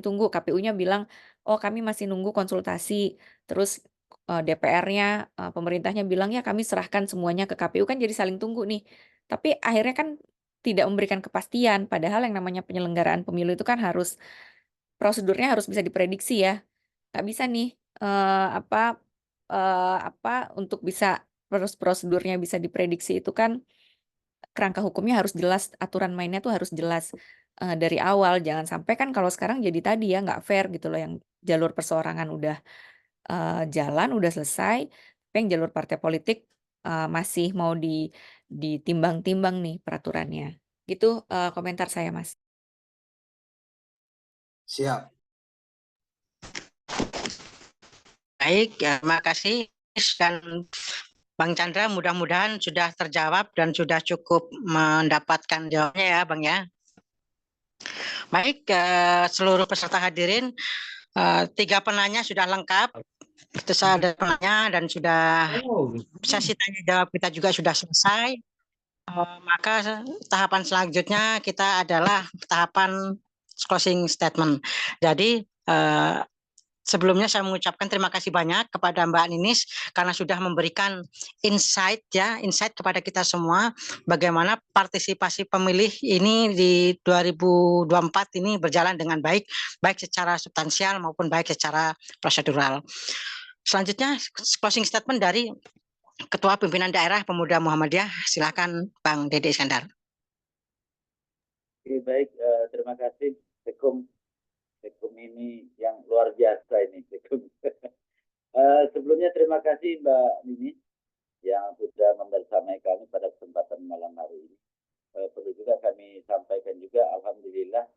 tunggu, KPU-nya bilang, "Oh kami masih nunggu konsultasi." Terus, DPR-nya, pemerintahnya bilang, "Ya kami serahkan semuanya ke KPU." Kan jadi saling tunggu nih. Tapi akhirnya kan tidak memberikan kepastian, padahal yang namanya penyelenggaraan pemilu itu kan prosedurnya harus bisa diprediksi ya. Nggak bisa nih, untuk bisa prosedurnya bisa diprediksi itu kan kerangka hukumnya harus jelas, tapi mainnya tuh harus jelas, dari awal. Jangan sampai kan kalau sekarang jadi tadi ya, nggak fair gitu loh, yang jalur perseorangan udah, jalan, udah selesai, tapi yang jalur partai politik, masih mau ditimbang-timbang nih peraturannya. Gitu, komentar saya, Mas. Siap. Baik, ya, terima kasih. Dan Bang Chandra mudah-mudahan sudah terjawab dan sudah cukup mendapatkan jawabnya ya Bang ya. Baik, seluruh peserta hadirin, 3 penanya sudah lengkap. Itu ada penanya dan sudah sesi tanya jawab kita juga sudah selesai. Maka tahapan selanjutnya kita adalah tahapan closing statement. Jadi sebelumnya saya mengucapkan terima kasih banyak kepada Mbak Ninis karena sudah memberikan insight kepada kita semua bagaimana partisipasi pemilih ini di 2024 ini berjalan dengan baik secara substansial maupun baik secara prosedural. Selanjutnya closing statement dari Ketua Pimpinan Daerah Pemuda Muhammadiyah, silakan Bang Dede Iskandar. Oke, baik, terima kasih Sekum ini yang luar biasa ini Sekum. Sebelumnya terima kasih Mbak Nini yang sudah membersamai kami pada kesempatan malam hari ini. Perlu juga kami sampaikan juga, alhamdulillah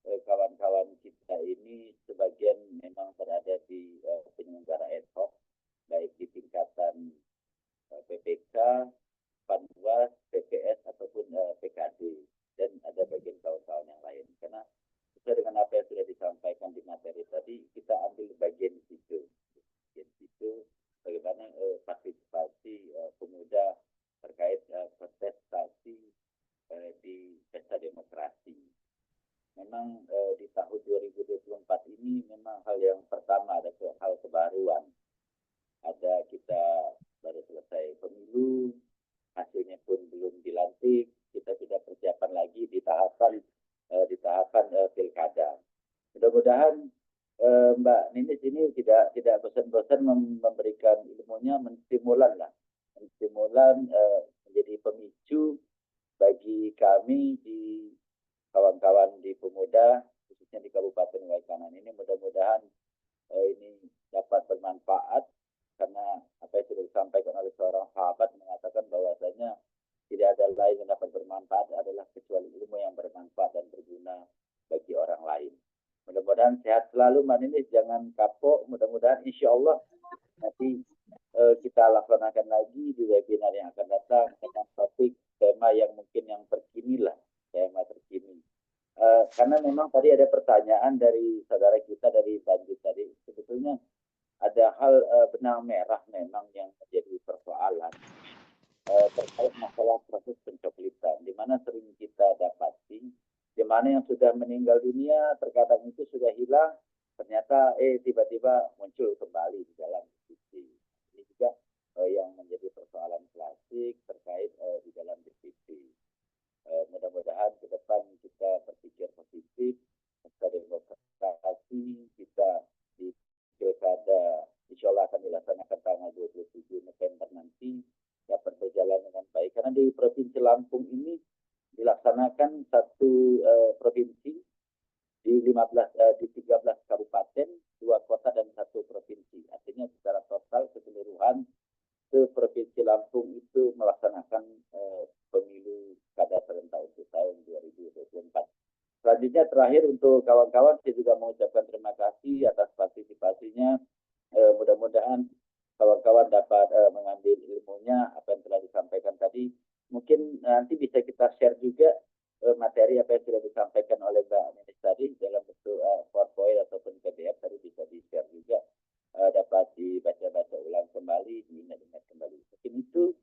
kawan-kawan kita ini sebagian memang berada di penyelenggara ad hoc, baik di tingkatan PPK, Panwas, PPS ataupun PKD, dan ada bagian kawan-kawan yang lain. Karena sesuai dengan apa yang sudah disampaikan di materi tadi, kita ambil bagian di situ. Bagaimana partisipasi pemuda terkait kontestasi di pesta demokrasi. Memang di tahun 2024 ini memang hal yang pertama ada hal kebaruan. Ada kita baru selesai pemilu, hasilnya pun belum dilantik, kita sudah persiapan lagi di tahapan pilkada. Mudah-mudahan Mbak Ninis ini tidak bosan-bosan memberikan ilmunya, menstimulan menjadi pemicu bagi kami di kawan-kawan di pemuda khususnya di Kabupaten Waikanan ini. Mudah-mudahan ini dapat bermanfaat karena apa yang sudah disampaikan oleh seorang sahabat mengatakan bahwasanya tidak ada lain yang dapat bermanfaat adalah kecuali ilmu yang bermanfaat dan berguna bagi orang lain. Mudah-mudahan sehat selalu Mbak Ninis, jangan kapok. Mudah-mudahan insya Allah nanti kita laksanakan lagi di webinar yang akan datang dengan topik tema yang mungkin yang terkini lah, tema terkini. Karena memang tadi ada pertanyaan dari saudara kita dari Banjir tadi, sebetulnya ada hal benang merah memang yang menjadi persoalan. orang yang sudah meninggal dunia terkadang itu sudah hilang, ternyata tiba-tiba muncul kembali di dalam DPP. Ini juga yang menjadi persoalan klasik terkait di dalam DPP. Mudah-mudahan ke depan kita berpikir positif, kita demokrasi, kita di pilkada insya Allah akan dilaksanakan tanggal 27 November nanti dapat berjalan dengan baik. Karena di Provinsi Lampung ini dilaksanakan satu provinsi di 13 kabupaten, 2 kota dan 1 provinsi. Artinya secara total keseluruhan Provinsi Lampung itu melaksanakan pemilu kada serentak untuk tahun 2024. Selanjutnya terakhir untuk kawan-kawan saya juga mengucapkan terima kasih atas partisipasinya. Mudah-mudahan kawan-kawan dapat mengambil ilmunya apa yang telah disampaikan tadi. Mungkin nanti bisa kita share juga materi apa yang sudah disampaikan oleh Mbak Ninis tadi dalam bentuk PowerPoint ataupun PDF tadi bisa di-share juga, dapat dibaca-baca ulang kembali, diingat-ingat kembali. Mungkin itu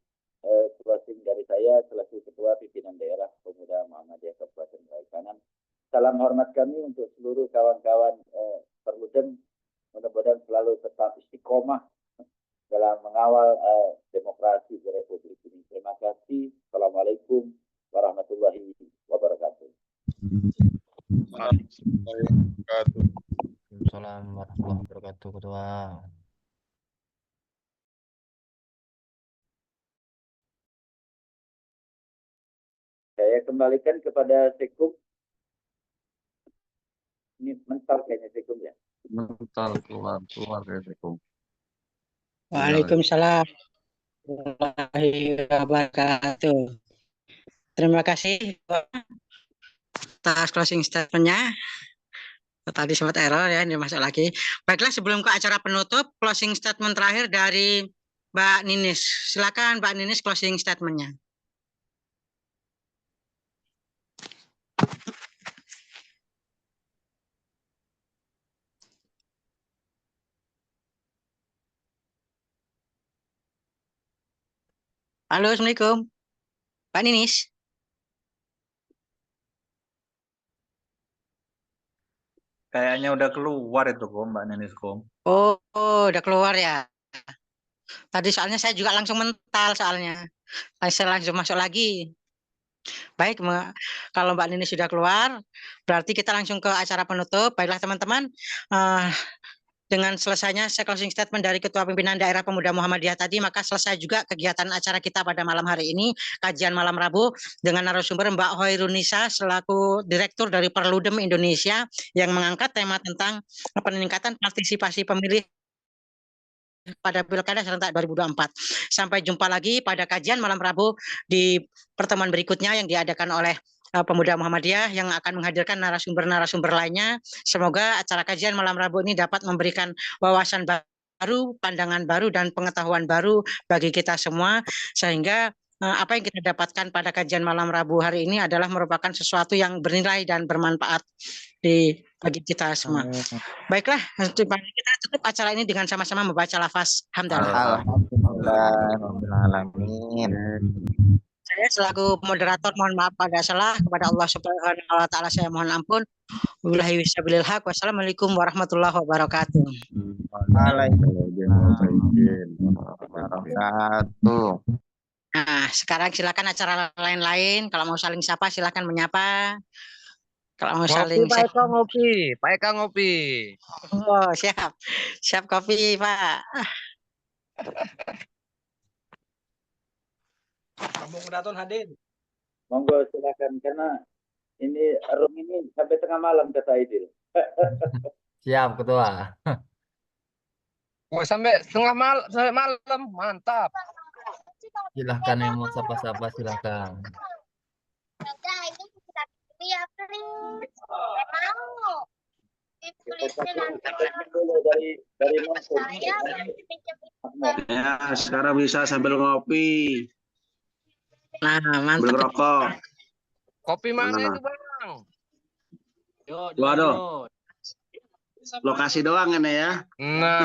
closing dari saya selaku Ketua Pimpinan Daerah Pemuda Muhammadiyah Kabupaten Waikanan. Salam hormat kami untuk seluruh kawan-kawan Perludem. Mudah-mudahan selalu tetap istiqomah dalam mengawal demokrasi di Republik ini. Terima kasih. Assalamualaikum warahmatullahi wabarakatuh. Waalaikumsalam warahmatullahi wabarakatuh, Ketua. Saya kembalikan kepada Sekum. Ini mental kayaknya Sekum ya. Mental keluar dari Sekum. Waalaikumsalam warahmatullahi wabarakatuh. Terima kasih atas closing statement-nya. Tadi sempat error ya, ini masuk lagi. Baiklah, sebelum ke acara penutup, closing statement terakhir dari Mbak Ninis. Silakan Mbak Ninis closing statement-nya. Halo, Assalamualaikum. Mbak Ninis. Kayaknya udah keluar itu Kom, Mbak Nenis Kom. Oh, udah keluar ya. Tadi soalnya saya juga langsung mental soalnya. Saya langsung masuk lagi. Baik, kalau Mbak Ninis sudah keluar, berarti kita langsung ke acara penutup. Baiklah teman-teman, dengan selesainya closing statement dari Ketua Pimpinan Daerah Pemuda Muhammadiyah tadi, maka selesai juga kegiatan acara kita pada malam hari ini, kajian malam Rabu dengan narasumber Mbak Hoirunisa selaku Direktur dari Perludem Indonesia yang mengangkat tema tentang peningkatan partisipasi pemilih pada Pilkada serentak 2024. Sampai jumpa lagi pada kajian malam Rabu di pertemuan berikutnya yang diadakan oleh Pemuda Muhammadiyah yang akan menghadirkan narasumber-narasumber lainnya. Semoga acara kajian malam Rabu ini dapat memberikan wawasan baru, pandangan baru, dan pengetahuan baru bagi kita semua, sehingga apa yang kita dapatkan pada kajian malam Rabu hari ini adalah merupakan sesuatu yang bernilai dan bermanfaat bagi kita semua. Baiklah, kita tutup acara ini dengan sama-sama membaca lafaz hamdalah. Alhamdulillahirrahmanirrahim. Saya selaku moderator mohon maaf pada salah, kepada Allah Subhanahu wa taala saya mohon ampun. Wabillahi wasabilil haq. Wassalamualaikum warahmatullahi wabarakatuh. Waalaikumsalam. Nah, sekarang silakan acara lain-lain. Kalau mau saling sapa silakan menyapa. Kalau mau saling Pak Eka ngopi, Pak Eka ngopi. Oh, siap. Siap kopi, Pak. Kampung Keraton hadir. Monggo silakan, karena ini room ini sampai tengah malam kata Aidil. Siap, Ketua. Oh, sampai malam, mantap. Silahkan yang mau sapa-sapa, silahkan. Ya, sekarang bisa sambil ngopi. Nah, mantap. Sambil rokok. Kopi mana itu, Bang? Waduh. Lokasi doang ini ya. Nah.